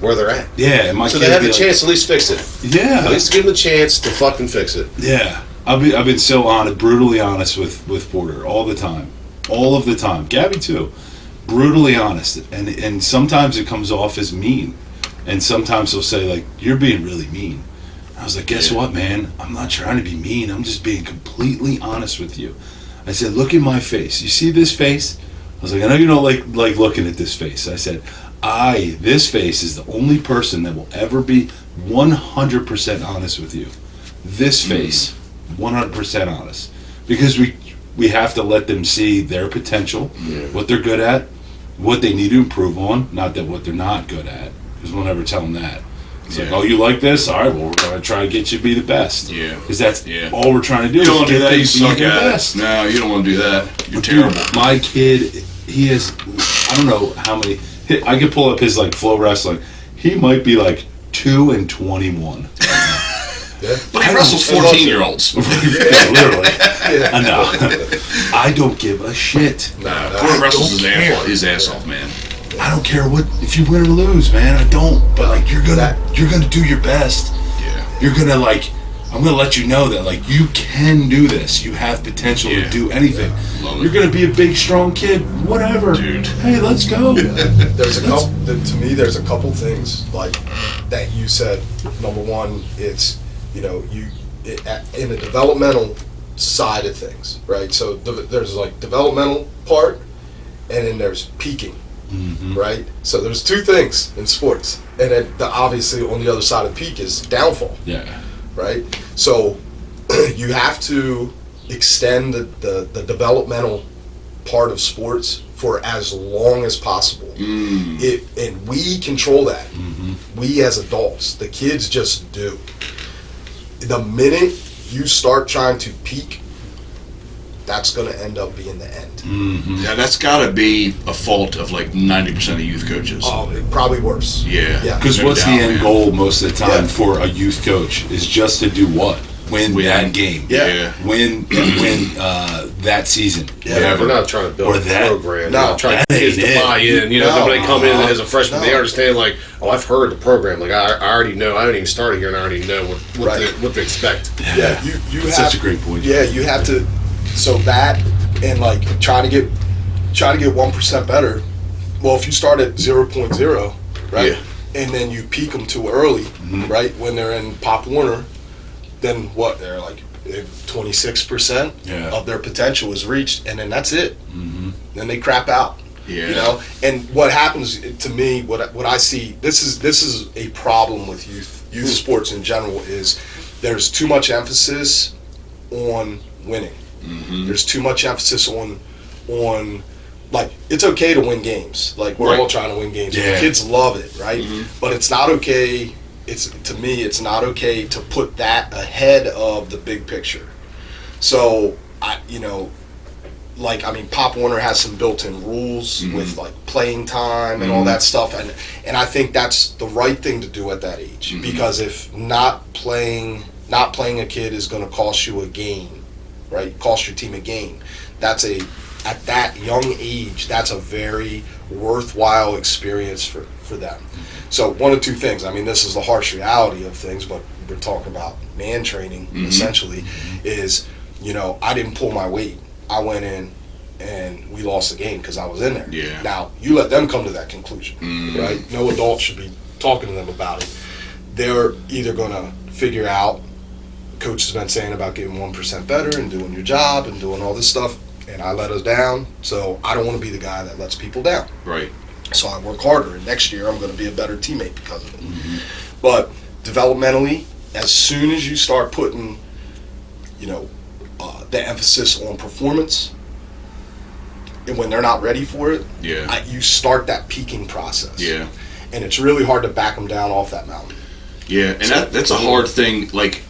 where they're at. Yeah, and my So kids they have be a chance to at least fix it. Yeah. At least give them a chance to fucking fix it. Yeah, I've been so honest, brutally honest with Porter all the time, Gabby too, brutally honest, and sometimes it comes off as mean, and sometimes he'll say like, "You're being really mean." I was like, "Guess what, man? I'm not trying to be mean. I'm just being completely honest with you." I said, "Look at my face. You see this face?" I was like, "I know you don't like looking at this face." I said, this face is the only person that will ever be 100% honest with you. This face, 100% honest. Because we have to let them see their potential, what they're good at, what they need to improve on, not that what they're not good at, because we'll never tell them that. It's like, oh, you like this? All right, well, we're going to try to get you to be the best. Yeah. Because that's all we're trying to do. You don't want to do get that, them you to be suck their at best. it. No, you don't want to do that. You're Dude, terrible. my kid, he is, I don't know how many, I could pull up his like flow wrestling. He might be like 2 and 21. But he wrestles 14-year-olds. Yeah, literally. No, I don't give a shit. Porter wrestles his ass off, man. I don't care if you win or lose, man. I don't. But like, you're gonna do your best. Yeah. You're gonna I'm gonna let you know that like you can do this. You have potential to do anything. You're gonna be a big, strong kid. Whatever, dude. Hey, let's go. There's a couple. To me, there's a couple things like that you said. Number one, it's in the developmental side of things, right? So there's like developmental part, and then there's peaking, right? So there's two things in sports, and then obviously on the other side of peak is downfall. Yeah. Right? So you have to extend the developmental part of sports for as long as possible. And we control that. We as adults, the kids just do. The minute you start trying to peak, that's going to end up being the end. Yeah, that's got to be a fault of like 90% of youth coaches. Oh, probably worse. Yeah. Because No what's doubt, the end man. goal most of the time for a youth coach is just to do what? Win that game. Yeah. Win that season. Yeah, we're not trying to build Or a that. program. No, We're not trying to that get kids ain't to it. buy in. No. When they come in as a freshman, No. they understand like, oh, I've heard the program. Like I already know. I haven't even started here, and I already know what to expect. Yeah, you have Such a great point. Yeah, you have to. So that and like trying to get 1% better. Well, if you start at 0.0, right, and then you peak them too early, right, when they're in Pop Warner, then what? They're like 26% of their potential is reached, and then that's it. Then they crap out. Yeah. And what happens to me, what I see, this is a problem with youth sports in general, is there's too much emphasis on winning. There's too much emphasis on like, it's okay to win games. Like, we're all trying to win games. Yeah. The kids love it, right? But it's not okay. To me, it's not okay to put that ahead of the big picture. So, Pop Warner has some built-in rules with like playing time and all that stuff, and I think that's the right thing to do at that age, because if not playing a kid is going to cost you a game, right? Cost your team a game. At that young age, that's a very worthwhile experience for them. So one of two things. I mean, this is the harsh reality of things, but we're talking about man training essentially. Is I didn't pull my weight. I went in and we lost the game because I was in there. Yeah. Now, you let them come to that conclusion, Mm. right? No adult should be talking to them about it. They're either going to figure out, coach has been saying about getting 1% better and doing your job and doing all this stuff, and I let us down, so I don't want to be the guy that lets people down. Right. So I work harder, and next year I'm going to be a better teammate because of it. Mm-hmm. But developmentally, as soon as you start putting, the emphasis on performance, and when they're not ready for it, Yeah. you start that peaking process. Yeah. And it's really hard to back them down off that mountain. Yeah, and that's a hard thing. Like,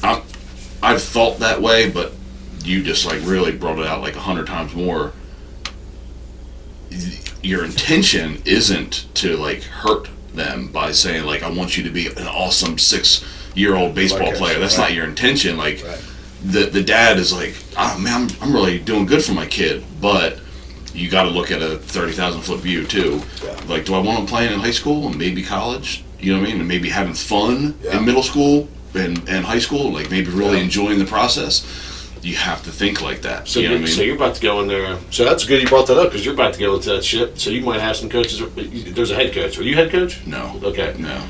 I've thought that way, but you just like really brought it out like 100 times more. Your intention isn't to like hurt them by saying like, I want you to be an awesome 6-year-old baseball player. That's not your intention. Like, the dad is like, oh man, I'm really doing good for my kid, but you got to look at a 30,000-foot view too. Yeah. Like, do I want him playing in high school and maybe college? You know what I mean? And maybe having fun Yeah. in middle school and high school, like maybe really enjoying the process. You have to think like that. So, you know what I mean? So you're about to go in there. So that's good you brought that up because you're about to go into that ship. So you might have some coaches. There's a head coach. Are you head coach? No. Okay. No.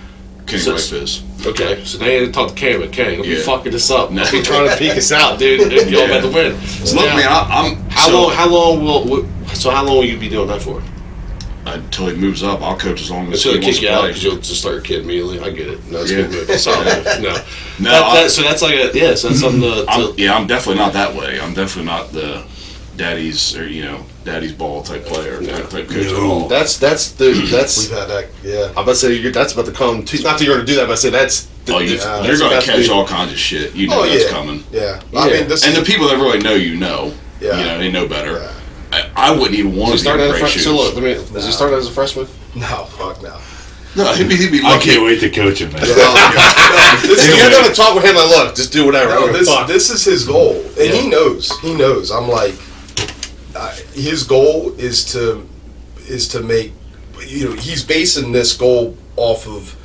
Kenny So- Rife is. Okay. So now you have to talk to Cam. Okay, don't be Yeah. fucking this up. No. Don't be trying to peek us out, dude. Y'all about to win. So Look, now, man, I'm How long will you be doing that for? until he moves up, I'll coach as long as Until he they wants kick to you out play. because you'll just start your kid immediately. I get it. No, it's Yeah. good move. It's all good. No. No, So that's like so that's something to I'm definitely not that way. I'm definitely not the daddy's ball type player type coach at all. that's We've had that, yeah. I'm about to say that's about to come. Not that you're going to do that, but I say that's. They're going to that's catch the- all kinds of shit. You know that's coming. Yeah. Yeah. I mean, this And is, the people that really know, Yeah. they know better. Yeah. I wouldn't even want Does he to be start in as a gray freshman? shoes. So look, does he start as a freshman? no, fuck no. No, he'd be I lucky. can't wait to coach him, man. You have to talk with him like, look, just do whatever. No, Fuck. this is his goal, and he knows. He knows. I'm like, his goal is to make. He's basing this goal off of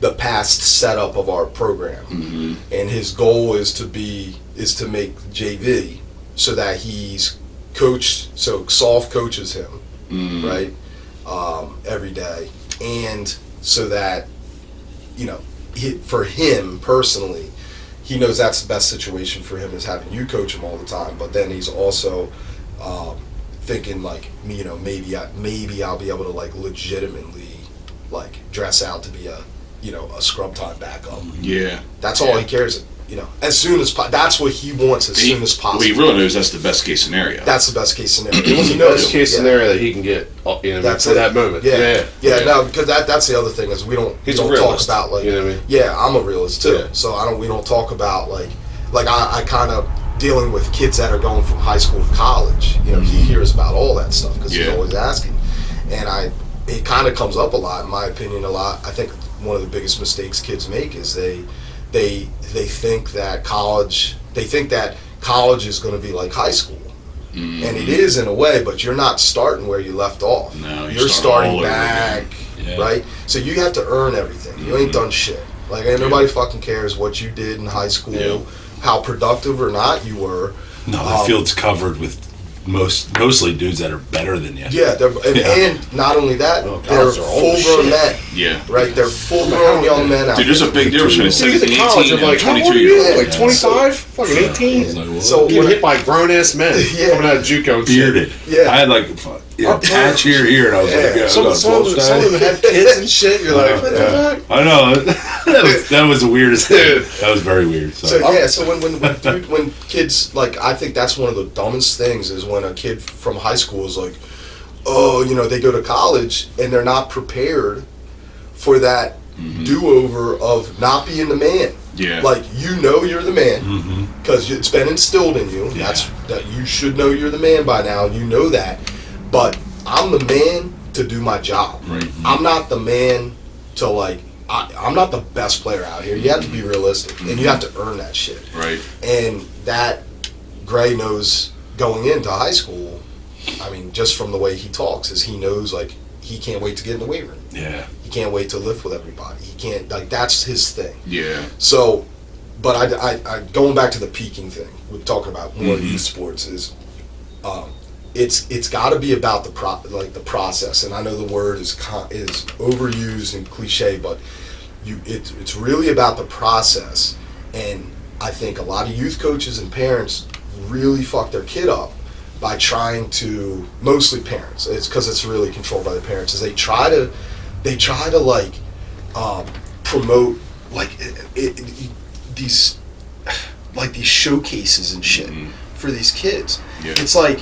the past setup of our program, and his goal is to make JV so that he's coached. So Sof coaches him, right, every day, and so that for him personally, he knows that's the best situation for him is having you coach him all the time. But then he's also thinking like, maybe I'll be able to like legitimately like dress out to be a scrub time backup. Yeah. That's all he cares. As soon as that's what he wants as soon as possible. Well, he really knows that's the best case scenario. That's the best case scenario. He knows. Best case scenario that he can get, That's for it. that moment. Yeah. No, because that's the other thing is we don't He's a talk realist, about like you know what I mean? Yeah, I'm a realist too. Yeah. So we don't talk about like I kind of dealing with kids that are going from high school to college. He hears about all that stuff because he's always asking, and it kind of comes up a lot in my opinion. I think one of the biggest mistakes kids make is they think that college is going to be like high school. And it is in a way, but you're not starting where you left off. No, you're starting starting all over back, again. Yeah. right? So you have to earn everything. You ain't done shit. Like, ain't nobody fucking cares what you did in high school, Yeah. how productive or not you were. No, the field's covered with mostly dudes that are better than you. Yeah, and not only that, Oh, they're college are old full-grown shit. men, Yeah. right? They're full-grown young men out Dude, there's a big difference between a So you get 17, to college, 18, I'm like, and a how old are 22 you? year old. Like 25? Fucking 18? So Getting hit by grown ass men coming out of JUCO and shit. Bearded. Yeah. I had like a patch here, and I was like, yeah, Some of them had kids and shit. You're like, what the fuck? I know. that was the weirdest thing. That was very weird. So. So when kids, like, I think that's one of the dumbest things is when a kid from high school is like, they go to college and they're not prepared for that do-over of not being the man. Yeah. Like, you're the man because it's been instilled in you. Yeah. That you should know you're the man by now. You know that. But I'm the man to do my job. Right. I'm not the man to like. I'm not the best player out here. You have to be realistic, and you have to earn that shit. Right. And that Gray knows going into high school. I mean, just from the way he talks, is he knows like he can't wait to get in the weight room. Yeah. He can't wait to lift with everybody. He can't like that's his thing. Yeah. So, but I going back to the peaking thing we're talking about more esports is it's got to be about the process. And I know the word is overused and cliche, but it's really about the process. And I think a lot of youth coaches and parents really fuck their kid up by trying to, mostly parents, it's because it's really controlled by the parents, is they try to like promote like these showcases and shit for these kids. Yeah. It's like,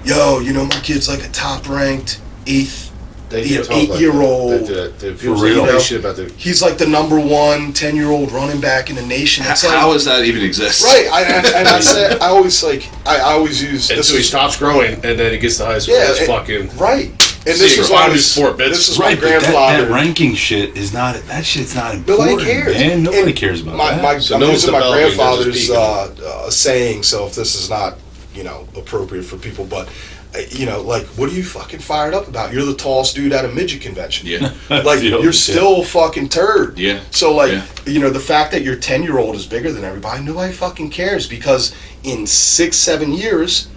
yo, my kid's like a top ranked 8-year-old. For real. He's like the number 1 10-year-old running back in the nation. It's How does that even exist? Right, I always use. And so he stops growing, and then he gets to high school. Yeah, it's fucking right. And this is why this is my grandfather. That ranking shit is not. That shit's not important. Nobody cares. Man, nobody cares about that. So I'm using my grandfather's grandfather's saying. So if this is not appropriate for people, but. Like, what are you fucking fired up about? You're the tallest dude at a midget convention. Yeah. Like, you're still a fucking turd. Yeah. So, like, the fact that your 10-year-old is bigger than everybody, nobody fucking cares, because in 6-7 years,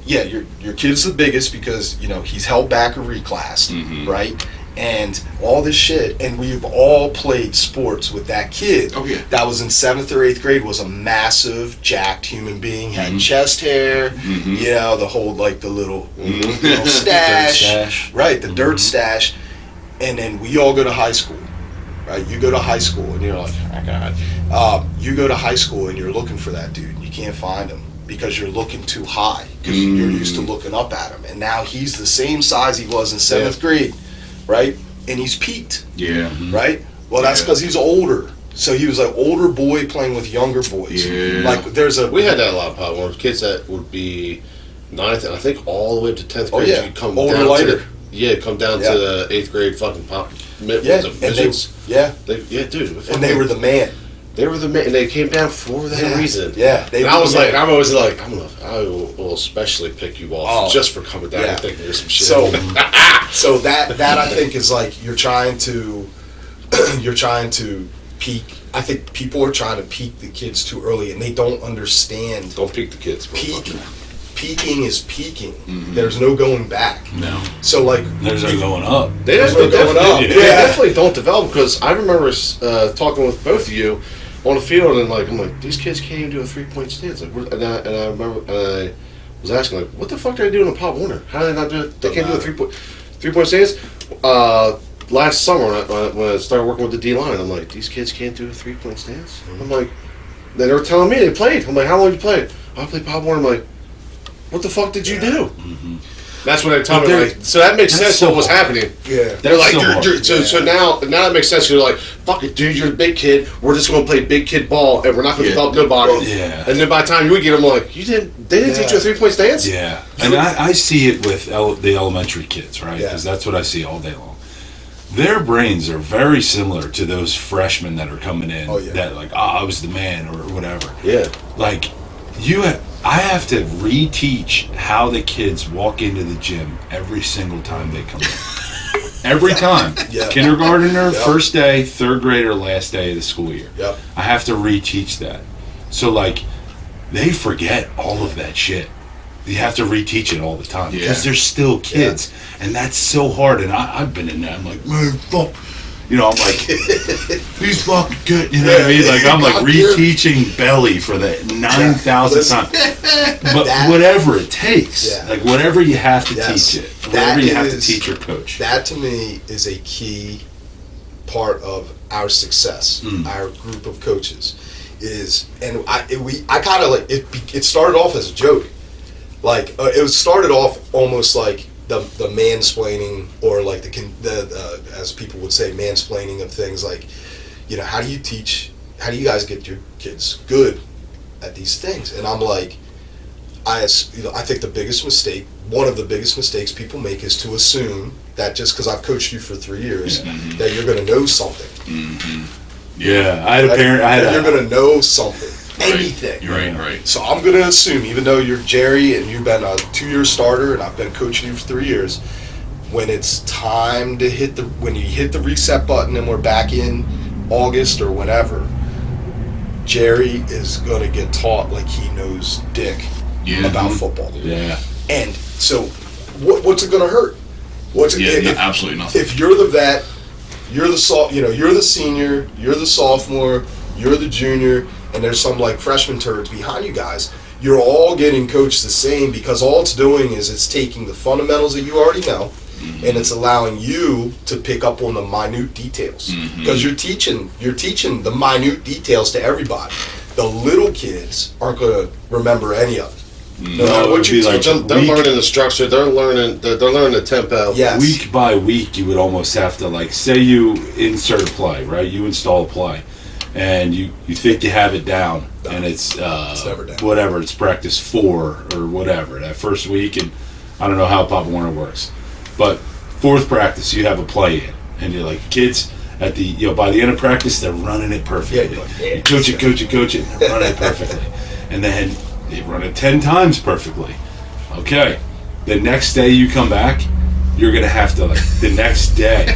your kid's the biggest because, he's held back or reclassed, right? And all this shit, and we've all played sports with that kid. Oh, yeah. That was in 7th or 8th grade, was a massive, jacked human being, had chest hair, the whole, like, the little, little stash. Right, the dirt stash. And then we all go to high school, right? You go to high school, and you're like, oh, God. You go to high school, and you're looking for that dude, and you can't find him because you're looking too high, because you're used to looking up at him. And now he's the same size he was in 7th grade. Right? And he's peaked. Yeah. Right? Well, that's because he's older. So he was an older boy playing with younger boys. Yeah. Like, we had that a lot of problem where kids that would be 9th and I think all the way up to 10th grade. Oh, yeah. Come Older, down lighter. come down to the 8th grade fucking pop. Dude. And they were the man. They were the man, and they came down for that reason. Yeah. And I was like, I'm always like, I will especially pick you off just for coming down and thinking there's some shit. So that I think is like you're trying to peak. I think people are trying to peak the kids too early, and they don't understand. Don't peak the kids. Peaking is peaking. There's no going back. No. So like There's no going up. There's no going up. They definitely don't develop, because I remember talking with both of you on the field, and I'm like, these kids can't even do a 3-point stance. Like, and I remember, and I was asking, like, what the fuck do they do in a Pop Warner? How do they not do it? They can't do a 3-point stance. Last summer when I started working with the D line, I'm like, these kids can't do a 3-point stance. I'm like, then they were telling me they played. I'm like, how long did you play? I played Pop Warner. I'm like, what the fuck did you do? That's when they tell me, like, so that makes sense what was happening. Yeah. They're like, so now that makes sense. You're like, fuck it, dude, you're a big kid. We're just going to play big kid ball, and we're not going to develop nobody. Yeah. And then by the time you get them, like, they didn't teach you a 3-point stance? Yeah. And I see it with the elementary kids, right? Because that's what I see all day long. Their brains are very similar to those freshmen that are coming in that, like, I was the man or whatever. Yeah. Like, I have to reteach how the kids walk into the gym every single time they come in. Every time. Kindergartner, first day, 3rd grader, last day of the school year. Yep. I have to reteach that. So, like, they forget all of that shit. You have to reteach it all the time because they're still kids. And that's so hard. And I've been in there. I'm like, man, fuck. I'm like, he's fucking good. You know what I mean? Like, I'm like reteaching belly for the 9,000th time. But whatever it takes, like whatever you have to teach it, whatever you have to teach your coach. That to me is a key part of our success. Our group of coaches I kind of like it started off as a joke. Like it started off almost like the mansplaining, or like the as people would say, mansplaining of things like, how do you guys get your kids good at these things? And I'm like, I think one of the biggest mistakes people make is to assume that just because I've coached you for 3 years that you're going to know something. Yeah, I had a parent. You're going to know something. Anything. Right. So I'm going to assume, even though you're Jerry and you've been a 2-year starter and I've been coaching you for 3 years, when it's time to when you hit the reset button and we're back in August or whenever, Jerry is going to get taught like he knows dick about football. Yeah. And so, what's it going to hurt? Absolutely nothing. If you're the vet, you're the senior, you're the sophomore, you're the junior, and there's some like freshman turds behind you guys. You're all getting coached the same because all it's doing is it's taking the fundamentals that you already know, and it's allowing you to pick up on the minute details because you're teaching the minute details to everybody. The little kids aren't going to remember any of it. No matter what you teach them, they're learning the structure. They're learning the tempo. Yes. Week by week, you would almost have to, like, say you insert a play, right? You install a play, and you think you have it down, and it's never down. Whatever, it's practice 4 or whatever that first week, and I don't know how Pop Warner works, but fourth practice you have a play in, and you're like, kids at the by the end of practice they're running it perfectly. Yeah, you coach it, and they're running it perfectly, and then they run it 10 times perfectly. Okay, the next day you come back, you're gonna have to, like, the next day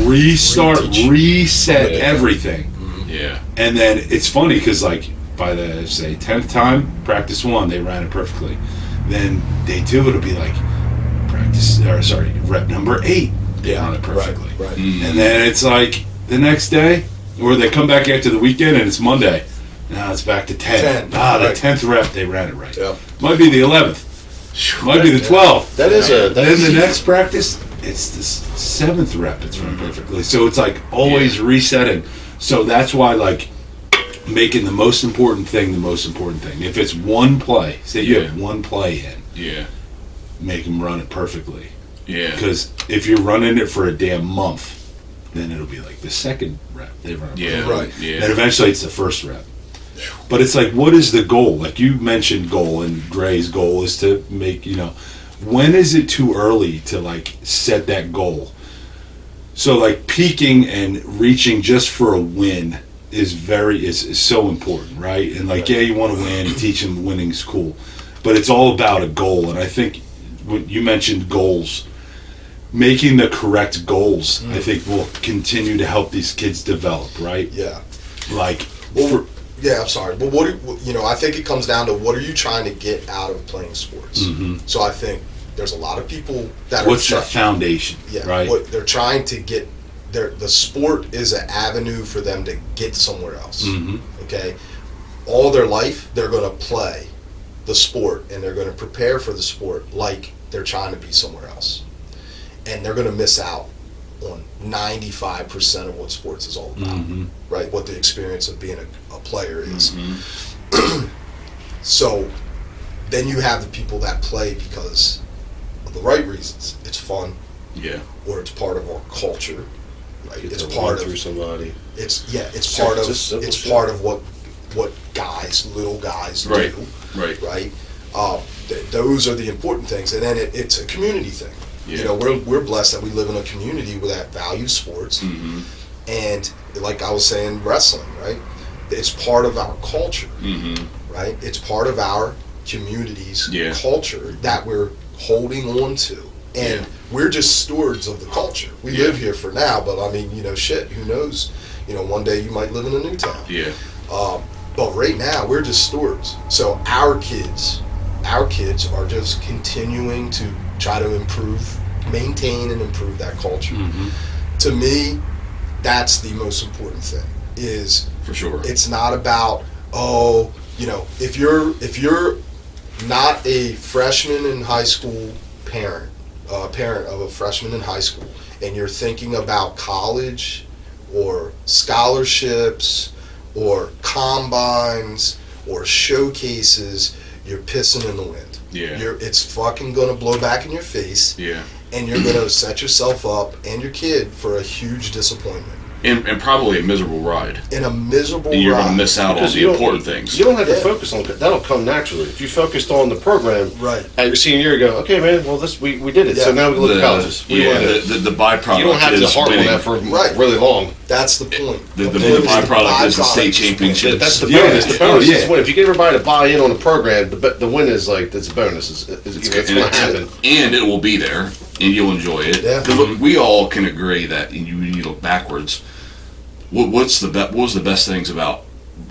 reset everything. Yeah. And then it's funny because, like, by the, say, 10th time, practice 1, they ran it perfectly. Then day 2, it'll be like rep number 8, they run it perfectly. Right. And then it's like the next day, or they come back after the weekend and it's Monday. Now it's back to 10. The 10th rep, they ran it right. Yep. Might be the 11th. Might be the 12th. Then the next practice, it's the 7th rep, it's run perfectly. So it's like always resetting. So that's why, like, making the most important thing. If it's one play, say you have one play in, make them run it perfectly. Yeah. Because if you're running it for a damn month, then it'll be like the second rep they run it perfectly. Right. Yeah. Then eventually it's the first rep. But it's like, what is the goal? Like you mentioned goal, and Gray's goal is to make, when is it too early to, like, set that goal? So, like, peaking and reaching just for a win is so important, right? And, like, you want to win, and teach them winning's cool. But it's all about a goal. And I think when you mentioned goals, making the correct goals, I think, will continue to help these kids develop, right? Yeah. Like, yeah, I'm sorry, but I think it comes down to what are you trying to get out of playing sports. So I think there's a lot of people that what's your foundation? Yeah, right. What they're trying to get. The sport is an avenue for them to get somewhere else. Okay, all their life they're going to play the sport and they're going to prepare for the sport like they're trying to be somewhere else, and they're going to miss out on 95% of what sports is all about, right? What the experience of being a player is. So then you have the people that play because of the right reasons. It's fun, or it's part of our culture, right? It's part of somebody. It's Just part of what little guys do, right? Those are the important things, and then it's a community thing. We're blessed that we live in a community that values sports, and like I was saying, wrestling, right? It's part of our culture, right? It's part of our community's culture that we're holding on to, and we're just stewards of the culture. We live here for now, but I mean, who knows? One day you might live in a new town. But right now we're just stewards. So our kids are just continuing to try to maintain and improve that culture. To me, that's the most important thing. Is for sure. It's not about if you're not a freshman in high school parent of a freshman in high school, and you're thinking about college or scholarships or combines or showcases, you're pissing in the wind. It's fucking gonna blow back in your face. And you're gonna set yourself up and your kid for a huge disappointment. And probably a miserable ride. And you're going to miss out on the important things. You don't have to focus on it. That'll come naturally. If you focused on the program at your senior year, you go, okay, man, well, we did it. So now we can look at colleges. The byproduct. You don't have to harp on that for really long. That's the point. The byproduct is the state championship. That's the bonus. The bonus is win. If you get everybody to buy in on the program, the win is like, that's a bonus. It's going to happen. And it will be there, and you'll enjoy it. Look, we all can agree that you look backwards. What was the best things about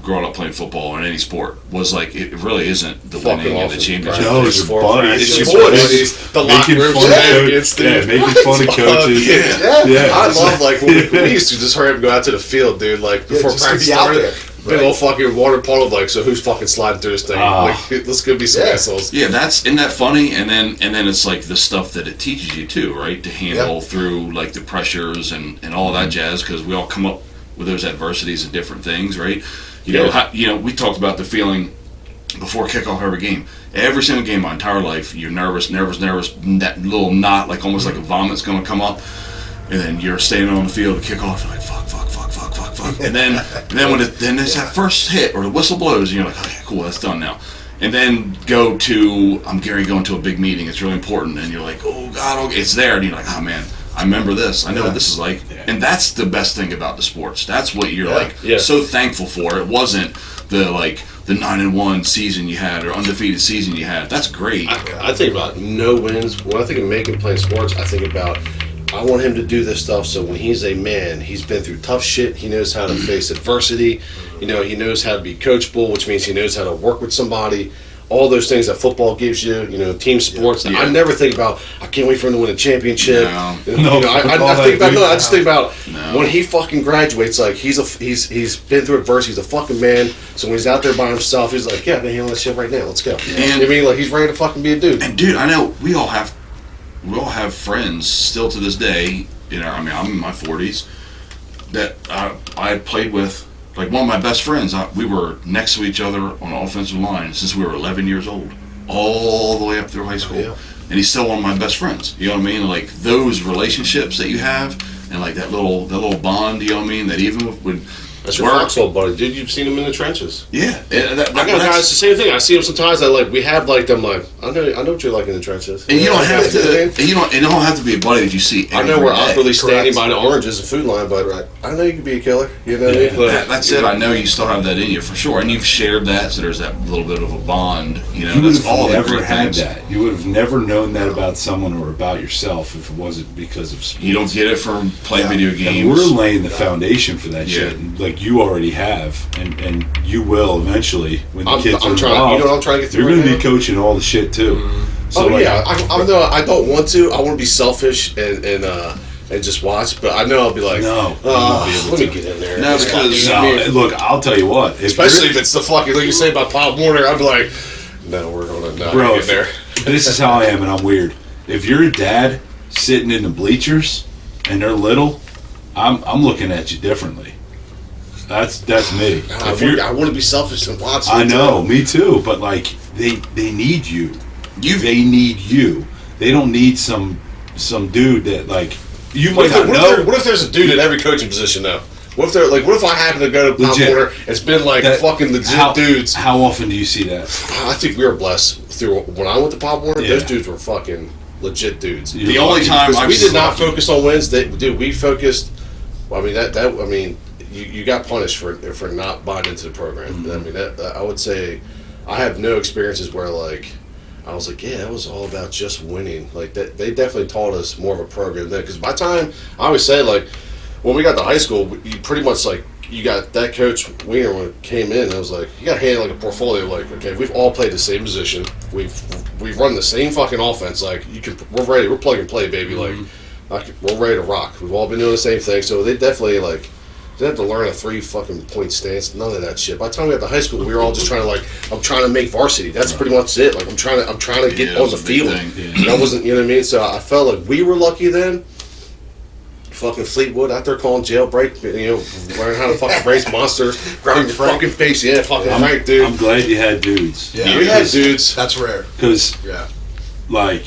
growing up playing football or in any sport was like it really isn't the Fucking winning of the awesome. championship. No, it's your buddies. It's It's your your buddies. The locker Making room fun of shenanigans, coaches. Yeah, dude. making fun of coaches. Yeah. I it's love like when we used to just hurry up and go out to the field, dude. Like before just to practice be out started, there. big old fucking water puddle. Like, so who's fucking sliding through this thing? Like, let's go be some assholes. Yeah, isn't that funny? And then it's like the stuff that it teaches you too, right? To handle through like the pressures and all that jazz, because we all come up with those adversities and different things, right? You know, we talked about the feeling before kickoff of every game. Every single game, my entire life, you're nervous. That little knot, like almost like a vomit's going to come up, and then you're standing on the field to kick off, you're like fuck, and then then there's that first hit or the whistle blows, and you're like, okay, cool, that's done now. And then going to a big meeting. It's really important, and you're like, oh God, okay, it's there, and you're like, oh man, I remember this. I know what this is like, and that's the best thing about the sports. That's what you're so thankful for. It wasn't the 9-1 season you had or undefeated season you had. That's great. I think about no wins. When I think of making playing sports, I think about I want him to do this stuff so when he's a man, he's been through tough shit. He knows how to face adversity. You know, he knows how to be coachable, which means he knows how to work with somebody. All those things that football gives you, you know, team sports. I never think about, I can't wait for him to win a championship. No. You know, I think about, I just think about No. when he fucking graduates, like he's been through adversity, he's a fucking man. So when he's out there by himself, he's like, yeah, I can handle this shit right now. Let's go. You know what I mean? Like he's ready to fucking be a dude. And dude, I know we all have friends still to this day. You know, I mean, I'm in my 40s that I played with. Like one of my best friends, we were next to each other on the offensive line since we were 11 years old, all the way up through high school. Yeah. And he's still one of my best friends. You know what I mean? Like those relationships that you have, and like that little bond. You know what I mean? That even when That's your Foxhole buddy, dude. You've seen him in the trenches. yeah, I got guys the same thing. I see him sometimes. We have like them. Like I know what you're like in the trenches. And you don't have to. And you don't have to be a buddy that you see. I know we're every day. awkwardly standing by the oranges and food line, but I know you can be a killer. You know what I mean? But, That's it. I know you still have that in you for sure, and you've shared that, so there's that little bit of a bond. You know, You would that's all have the never great had things. that. You would have never known that about someone or about yourself if it wasn't because of sports. You don't get it from playing video And games. we're laying the foundation for that Yeah. shit. And, like you already have, and you will eventually when the kids are I'm trying. involved. You know what I'm trying to get through. You're going to right be now? coaching all the shit too. So Oh like, yeah, I don't want to. I want to be selfish and just watch, but I know I'll be like, No, you won't be able let me to. get in there. No, It's because- fucking- No, look, I'll tell you what. especially if it's the fucking like you say about Pop Warner, I'd be like, no, we're gonna not Bro, get in there. this is how I am, and I'm weird. If you're a dad sitting in the bleachers and they're little, I'm looking at you differently. That's me. I want to be selfish and watch. I it, know, too. me too. But like they need you. You- They need you. They don't need some dude that like you What might not know. if there's a dude at every coaching position though? What if I happen to go to Pop Legit. Warner? It's been like That- fucking legit dudes. How often do you see that? I think we were blessed through when I went to Pop Warner. Yeah. Those dudes were fucking legit dudes. You're The only lucky. time Because I've we did not seen- focus on wins. We focused. Well, I mean you got punished for not buying into the program. Mm-hmm. I mean I would say I have no experiences where like I was like, yeah, that was all about just winning. Like that, they definitely taught us more of a program then. Because by the time I always say like when we got to high school, you pretty much like you got that coach Wiener when it came in. I was like, you got handed like a portfolio. Like, okay, we've all played the same position. We've run the same fucking offense. Like we're ready. We're plug and play, baby. Like we're ready to rock. We've all been doing the same thing. So they definitely like. They have to learn a 3 fucking point stance. None of that shit. By the time we got to high school, we were all just trying to I'm trying to make varsity. That's pretty much it. Like I'm trying to get Yeah, on that's the a big field. thing. And I wasn't, you know what I mean. So I felt like we were lucky then. Fucking Fleetwood out there calling jailbreak. You know, learning how to fucking race monsters, grabbing your fucking face. Yeah, fucking Frank, dude. I'm glad you had dudes. Yeah. We had dudes. That's rare. Because Yeah. like,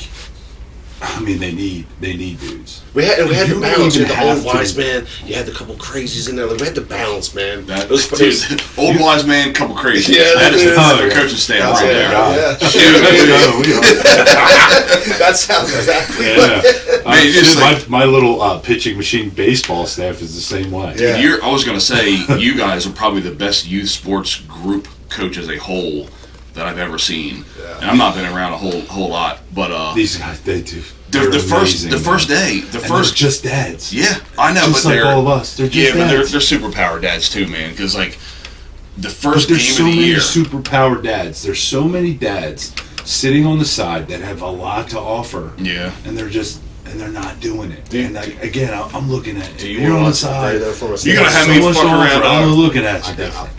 I mean, they need dudes. We had You the don't balance. You even had the old have to. wise man. You had the couple crazies in there. Like we had the balance, man. That, It was dude, old wise man, couple crazy. Yeah, that is the that perfect is- coaching staff That's right it. there. Yeah, Yeah. we are. That sounds exactly. Yeah. Man, you just like- my little pitching machine baseball staff is the same way. Yeah. I was going to say, you guys are probably the best youth sports group coach as a whole that I've ever seen. Yeah. And I've not been around a whole lot, but These guys, they do. the they're first amazing, the first man. day, the And they're first just dads. yeah, I know, Just but like they're all of us. They're just yeah, but dads. they're superpower dads too, man. Because like the first there's game so of the many year. superpowered dads. There's so many dads sitting on the side that have a lot to offer. Yeah. And they're not doing it. Do you- And again, I'm looking at Do you. you You're on want the to side. You're gonna have me so much fuck to offer. around. I'm looking at you different.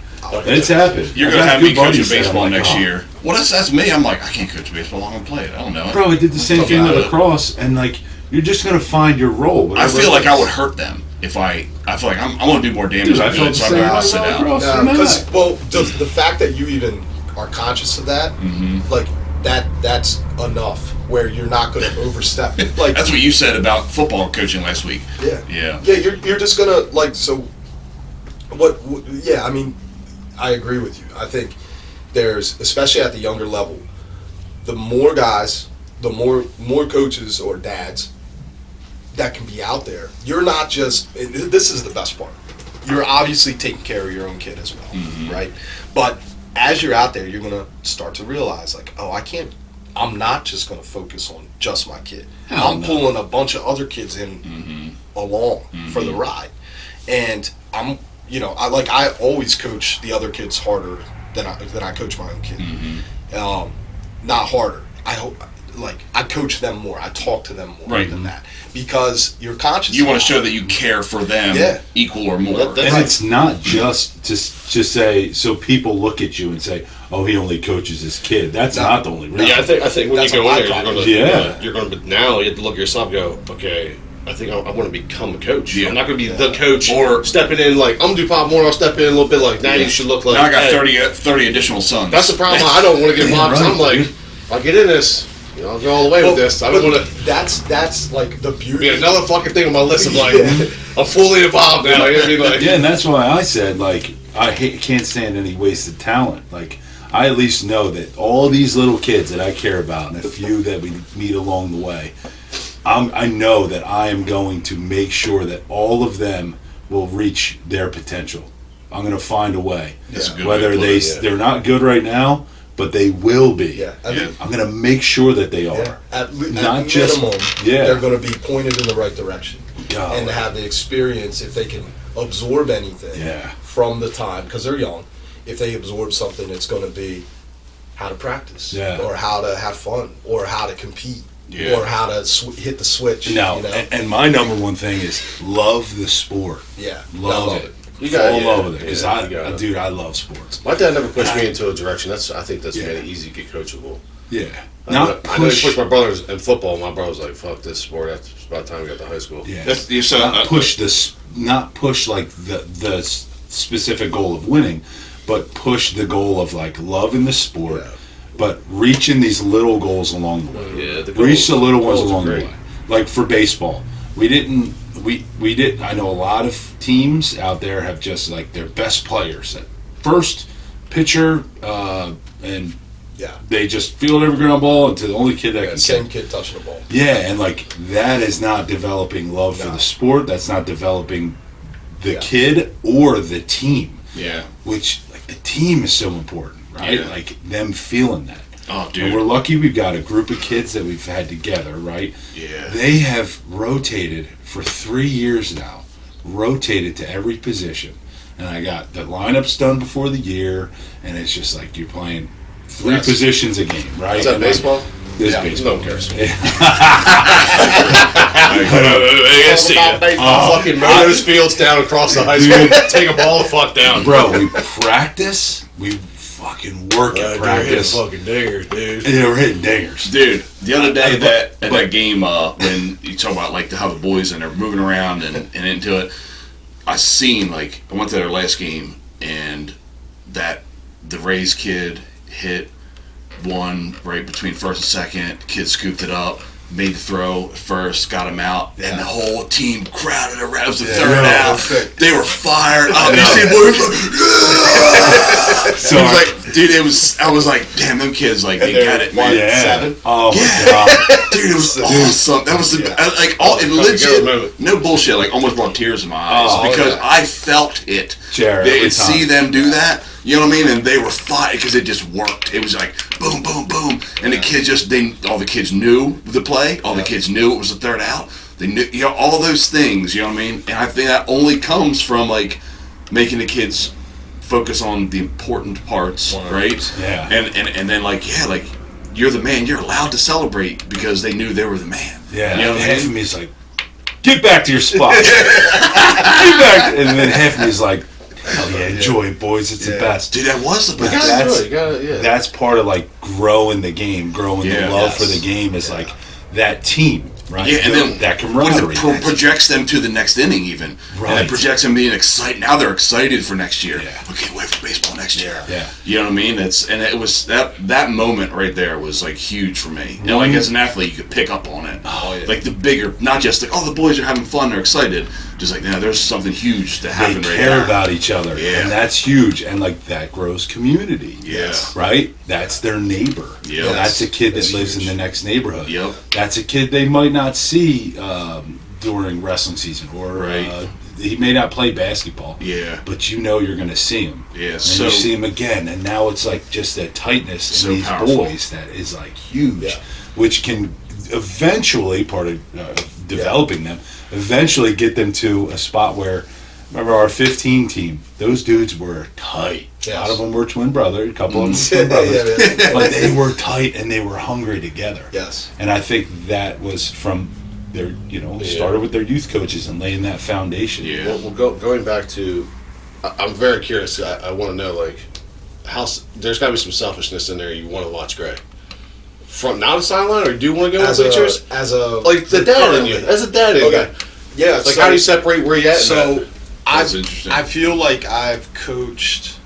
It's happened. You're I gonna got have good me coaching buddies that I'm baseball like, next oh. year. Well, that's me. I'm like, I can't coach baseball. I'm gonna play it. I don't know. Bro, I did the same thing with lacrosse, and like you're just gonna find your role. I whatever feel it like I is. would hurt them if I feel like I'm gonna do more damage Dude, than I felt good, the so I'm same gonna way sit with out. lacrosse. Because the fact that you even are conscious of that, like that's enough. Where you're not going to overstep. Like That's what you said about football coaching last week. Yeah. Yeah. Yeah, you're just gonna like so. What? Yeah, I mean, I agree with you. I think there's, especially at the younger level, the more guys, the more coaches or dads that can be out there. You're not just. This is the best part. You're obviously taking care of your own kid as well, right? But as you're out there, you're gonna start to realize like, oh, I'm not just going to focus on just my kid. I'm pulling a bunch of other kids in along for the ride. And I always coach the other kids harder than I coach my own kid. Not harder. I coach them more. I talk to them more than that. Because you're conscious. You want to show that you care for them equal or more. And it's not just to say so people look at you and say, "Oh, he only coaches his kid." That's not the only reason. Yeah, I think when That's you go a in there, byproduct. you're going to now you have to look at yourself and go, okay, I think I want to become a coach. Yeah. I'm not going to be the coach Or stepping in like I'm gonna do pop more. I'll step in a little bit like now. You should look like now I got hey, 30 additional sons. That's the problem. I don't want to get involved. 'Cause I'm like, if I get in this, I'll go all the way with this. I don't want to That's like the beauty. be another fucking thing on my list of like I'm fully involved now. You know what I mean? Like, Yeah, and that's why I said like can't stand any wasted talent. Like I at least know that all these little kids that I care about and a few that we meet along the way, I know that I am going to make sure that all of them will reach their potential. I'm going to find a way. That's a good Whether way to put it, they're not good right now, but they will be. Yeah, I'm going to make sure that they are. At Not just- minimum, yeah. they're going to be pointed in the right direction, Oh, and to have the experience if they can absorb anything Yeah. from the time because they're young. If they absorb something, it's going to be how to practice, or how to have fun, or how to compete, or how to hit the switch. No, you know? and my number one thing is love the sport. Yeah, Love I it. You Fall got- in yeah, love with it because yeah, you got it. dude, I love sports. my dad never pushed me into a direction. I think that's Yeah. made it easy to get coachable. Yeah, I know he pushed my brothers in football. My brother was like, "Fuck this sport." That's about the time we got to high school. Yeah, That's- you said, not push this, not push like the specific goal of winning, but push the goal of like loving the sport, but reaching these little goals along the way. Yeah, Reach the little ones goals are along the great. way. Like for baseball, we didn't. I know a lot of teams out there have just like their best players at first pitcher, and they just field every ground ball into the only kid that can same catch. kid touching the ball. Yeah, and like that is not developing love for the sport. That's not developing the kid or the team. Yeah. Which like the team is so important, right? Yeah. Like them feeling that. Oh, And dude. we're lucky we've got a group of kids that we've had together, right? Yeah. They have rotated for 3 years now, rotated to every position. And I got the lineups done before the year, and it's just like you're playing three positions a game, right? Is that And like, baseball? this Yeah, baseball. no one cares. Oh, Fucking mow those fields down across the high school. Take a ball the fuck down, Bro, we practice, we fucking work at practice. fucking dingers, dude. And we're hitting dingers. Dude, the other day that game, when you talk about like how the boys and they're moving around and into it, I went to their last game and that the Rays kid hit one right between first and second. Kid scooped it up, made the throw at first, got him out, and the whole team crowded around. It was the third out. They were fired up. You see boys. So I was like, dude, I was like, damn, them kids, like, they got it, man. yeah. 7? Oh my god. Dude, it was awesome. That was it legit, no bullshit, like almost brought tears in my eyes because I felt it. Jared, They every would see time. them do that, you know what I mean? And they were fired because it just worked. It was like boom, boom, boom. And the kids all the kids knew the play. All the kids knew it was the third out. They knew, all those things, you know what I mean? And I think that only comes from like making the kids focus on the important parts, 100%. right? Yeah. And then like you're the man. You're allowed to celebrate because they knew they were the man. Yeah. You know what I Half mean? of me is like, get back to your spot. Get back. And then half of me is like, hell yeah, enjoy it, boys. It's the best. Dude, that was the You best. gotta do it. You gotta, yeah. That's part of like growing the game, growing the love for the game is like that team, right? Yeah, and then that what camaraderie. it projects them to the next inning, even. Right. And it projects them being excited. Now they're excited for next year. Yeah. We can't wait for baseball next year. Yeah. You know what I mean? It was that moment right there was like huge for me. You know, like as an athlete, you could pick up on it. Oh, yeah. Like the bigger, not just like, oh, the boys are having fun, they're excited. Just like, there's something huge that They happened right care there. about each other, Yeah. and that's huge. And like that grows community. Yeah. Right. That's their neighbor. Yep. That's a kid that That's lives huge. in the next neighborhood. Yep. That's a kid they might not see during wrestling season, or Right. he may not play basketball. Yeah. But you know you're going to see him. Yeah, And so- you see him again, and now it's like just that tightness So in these powerful. boys that is like huge, Yeah. which can eventually, part of developing them, eventually get them to a spot where, remember our 15 team, those dudes were tight. Yes. A lot of them were twin brothers, a couple of them twin brothers, Yeah. but they were tight and they were hungry together. Yes. And I think that was from their, started with their youth coaches and laying that foundation. Yeah. Well, going back to, I'm very curious. I want to know, like, there's got to be some selfishness in there. You want to watch Gray from not a sideline, or do you want to go in the bleachers? As a Like the dad in you, as a dad in Okay. you. Yeah. Like, how do you separate where you at? in So that? That's interesting. I feel like I've coached.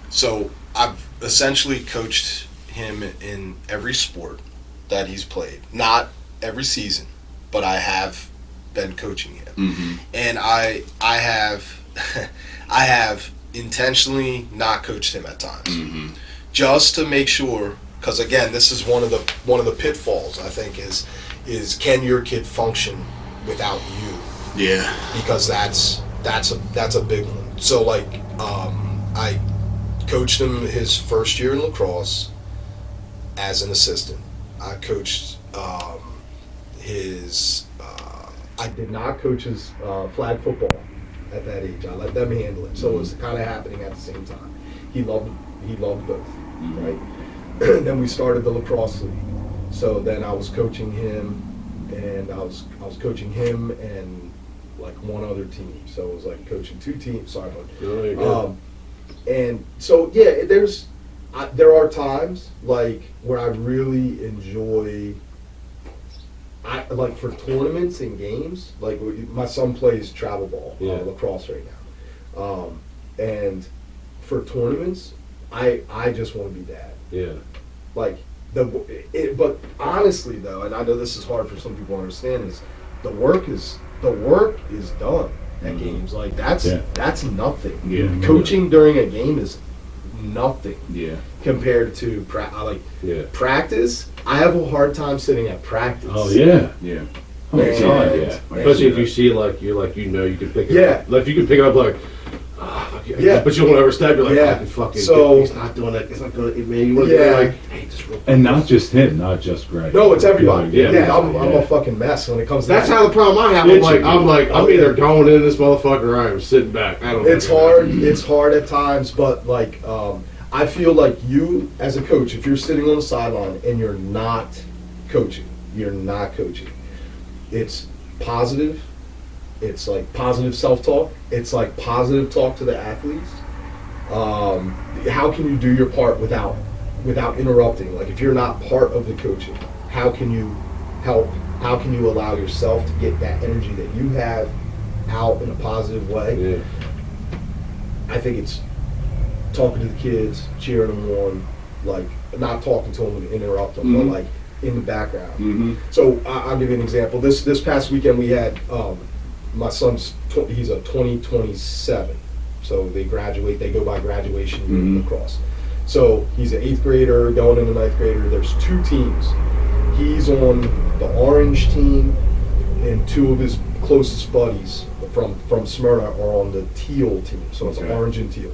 So I've essentially coached him in every sport that he's played. Not every season, but I have been coaching him, Mm-hmm. and I have I have intentionally not coached him at times, Mm-hmm. just to make sure. Because again, this is one of the pitfalls I think is can your kid function without you? Yeah. Because that's a big one. So like I coached him his first year in lacrosse as an assistant. I coached I did not coach his flag football at that age. I let them handle it. So it was kind of happening at the same time. He loved both, right? Then we started the lacrosse league. So then I was coaching him, and I was coaching him and like one other team. So it was like coaching two teams. Sorry, bud. And so yeah, there are times like where I really enjoy. I like for tournaments and games. Like my son plays travel ball, lacrosse right now, and for tournaments, I just want to be dad. Yeah. Like but honestly though, and I know this is hard for some people to understand, is the work is done at games. Like that's nothing. Yeah. Coaching during a game is nothing Yeah. compared to practice. I have a hard time sitting at practice. Oh yeah. Yeah. Oh my And- God, yeah. Especially if you see you can pick it Yeah. up. Like if you can pick it up like, fuck Yeah. But you won't overstep. You're like, Yeah. I can fucking. So- he's not doing it. It's not good. Man, you want to Yeah. be like, hey, just real And not just him, not just Greg. No, it's everybody. Yeah, Yeah, I'm yeah. a fucking mess when it comes to That's that. how the problem I have. I'm either going in this motherfucker or I'm sitting back. I don't. It's fucking hard. know. It's hard at times, but like I feel like you as a coach, if you're sitting on the sideline and you're not coaching. It's positive. It's like positive self-talk. It's like positive talk to the athletes. How can you do your part without interrupting? Like if you're not part of the coaching, how can you help? How can you allow yourself to get that energy that you have out in a positive way? Yeah. I think it's talking to the kids, cheering them on, like not talking to them to interrupt them, but like in the background. Mm-hmm. So I'll give you an example. This past weekend we had my son's he's a 2027, so they graduate. They go by graduation year in lacrosse. So he's an 8th grader going into 9th grader. There's 2 teams. He's on the orange team, and 2 of his closest buddies from Smyrna are on the teal team. So it's orange and teal.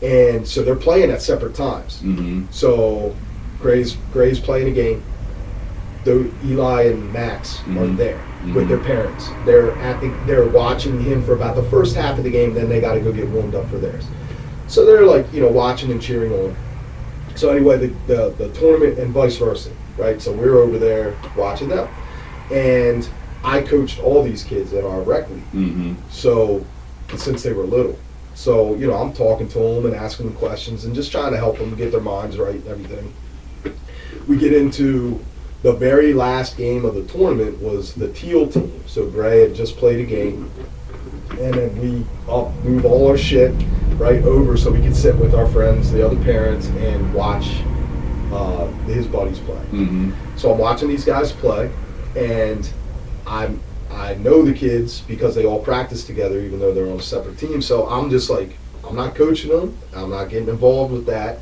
And so they're playing at separate times. Mm-hmm. So Gray's playing a game. Though Eli and Max are there with their parents. They're watching him for about the first half of the game. Then they got to go get warmed up for theirs. So they're like, watching and cheering on. So anyway, the tournament and vice versa, right? So we're over there watching them. And I coached all these kids at our rec league. Mm-hmm. So since they were little. So, I'm talking to them and asking them questions and just trying to help them get their minds right and everything. We get into the very last game of the tournament was the teal team. So Gray had just played a game. And then we move all our shit right over so we could sit with our friends, the other parents, and watch his buddies play. Mm-hmm. So I'm watching these guys play, and I know the kids because they all practice together, even though they're on a separate team. So I'm just like, I'm not coaching them. I'm not getting involved with that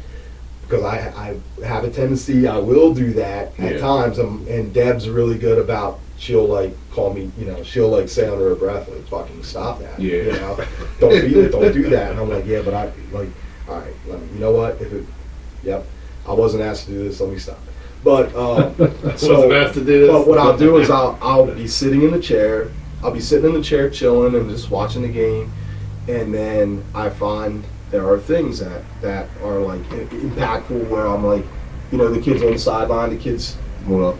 because I have a tendency, I will do that at times. And Deb's really good about, she'll like call me, she'll like say under her breath, like, fucking stop that. Yeah. Don't do that. And I'm like, yeah, but I like, all right, you know what? I wasn't asked to do this, let me stop. But Wasn't asked to do this. But what I'll do is I'll be sitting in the chair. I'll be sitting in the chair chilling and just watching the game, and then I find there are things that are like impactful where I'm like, the kids on the sideline, the kids. Hold up.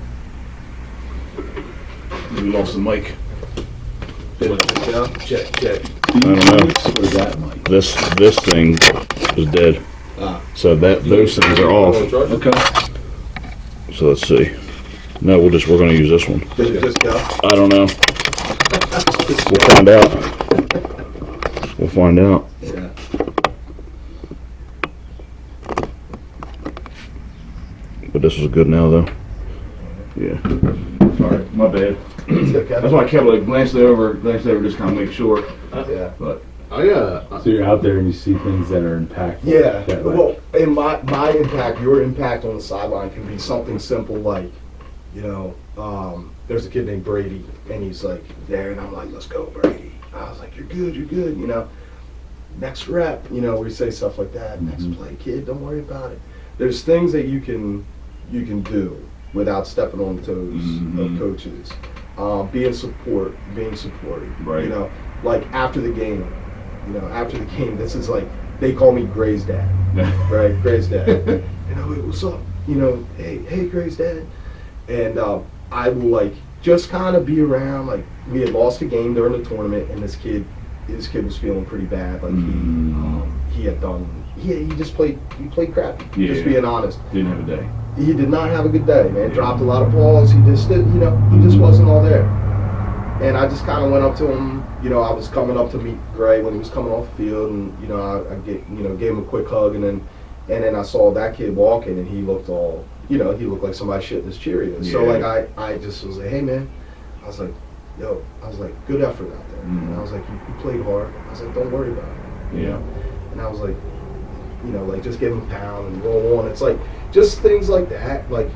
We lost the mic. Check. I don't know. What is that, Mike? This thing is dead. So those things are off. Okay. So let's see. No, we're gonna use this one. Did it just go? I don't know. We'll find out. Yeah. But this is good now, though. Yeah. Sorry, my bad. Okay. That's why I kept like glancing over, just kind of make sure. Yeah. But Oh yeah. So you're out there and you see things that are impactful. Yeah. That, Well, and my impact, your impact on the sideline can be something simple like, there's a kid named Brady, and he's like there, and I'm like, let's go, Brady. I was like, you're good. Next rep, we say stuff like that. Next play, kid, don't worry about it. There's things that you can do without stepping on the toes of coaches. Being supportive. Right. Like after the game, this is like, they call me Gray's dad, right? Gray's dad. Hey, what's up? Hey, Gray's dad. And I will like just kind of be around. Like we had lost a game during the tournament, and this kid was feeling pretty bad. Like he played crappy. Yeah. Just being honest. didn't have a day. He did not have a good day, man. Dropped a lot of balls. He just did, he just wasn't all there. And I just kind of went up to him. I was coming up to meet Gray when he was coming off the field, and I gave him a quick hug, and then I saw that kid walking, and he looked all, he looked like somebody shitting his Cheerios. So like I just was like, hey man, I was like, good effort out there. And I was like, you played hard. I was like, don't worry about it. Yeah. And I was like, like just give him a pound and roll on. It's like just things like that. Like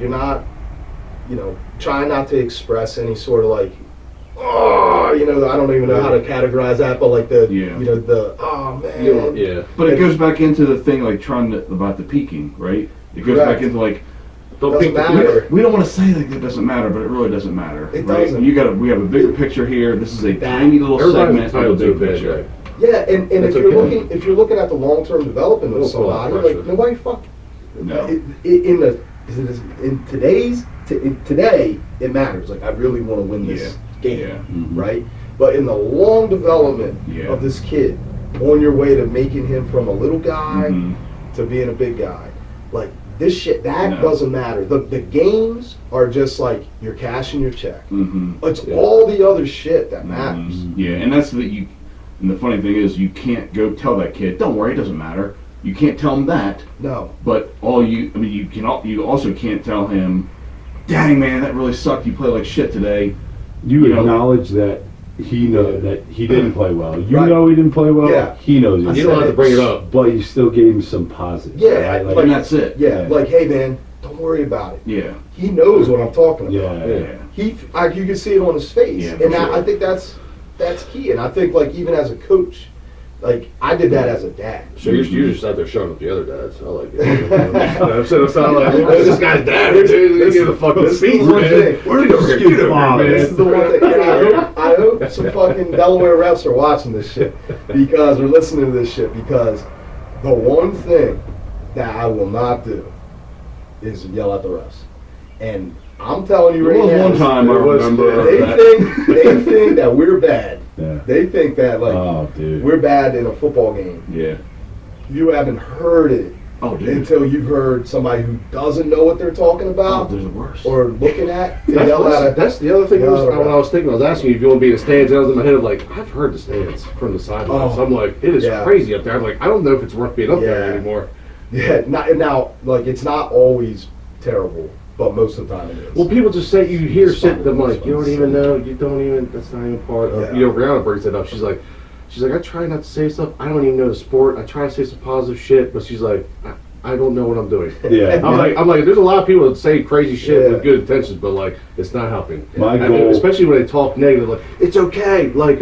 you're not, trying not to express any sort of like, I don't even know how to categorize that, but like the, oh man. Yeah. But it goes back into the thing like about the peaking, right? It goes Correct. back into like, Doesn't matter. we don't want to say like it doesn't matter, but it really doesn't matter. It right? doesn't. We have a bigger picture here. This is a tiny little segment of the big picture. Yeah, and That's if you're looking at the long-term development of Don't pull out somebody, like pressure. nobody fuck. No. Today it matters. Like I really want to win this game, Yeah. right? But in the long development Yeah. of this kid, on your way to making him from a little guy Mhm. to being a big guy, like this shit, that No. doesn't matter. The games are just like you're cashing your check. Mm-hmm. It's all the other shit that matters. Yeah, and that's and the funny thing is, you can't go tell that kid, don't worry, it doesn't matter. You can't tell him that, No. but you also can't tell him, dang man, that really sucked. You played like shit today. You You know- acknowledge that he know that he didn't play well. You Right. know he didn't play well. Yeah. He knows I he You don't said have to bring it up. but you still gave him some positive. Yeah, right? like- And that's it. Yeah, Yeah. like hey man, don't worry about it. Yeah. He knows what I'm talking about. Yeah. Yeah. You can see it on his face, Yeah, for and sure. I think that's key. And I think like even as a coach, like I did that as a dad. So you're just out there showing up the other dads. I like it. I'm saying, so I'm like, oh, this guy's dad. He gave a fucking speech, one man. thing. Where did you get over Mom, here, man. This is the one thing. And I hope some fucking Delaware reps are watching this shit or listening to this shit because The one thing that I will not do is yell at the refs. And I'm telling you There right was now, one time I remember they that. think that we're bad. Yeah. They think that Oh, dude. we're bad in a football game. Yeah. You haven't heard it Oh, dude. until you've heard somebody who doesn't know what they're talking Oh, about there's the worst. or looking at to yell at it. That's the other thing. Yeah, right. When I was thinking, I was asking you if you want to be in the stands. And I was in my head of like, I've heard the stands from the sidelines. Oh, So I'm like, it is yeah. crazy up there. I'm like, I don't know if it's worth being up there Yeah. anymore. Yeah, now, like, it's not always terrible, but most of the time it is. Well, people just say you hear It's shit. fun. I'm like, It's you don't fun. even know. You don't even. That's not even part of. Yeah. You know, Brianna brings it up. She's like, I try not to say stuff. I don't even know the sport. I try to say some positive shit, but she's like, I don't know what I'm doing. Yeah. I'm like, there's a lot of people that say crazy shit Yeah. with good intentions, but like, it's not helping. My I mean, goal- especially when they talk negative, like it's okay. Like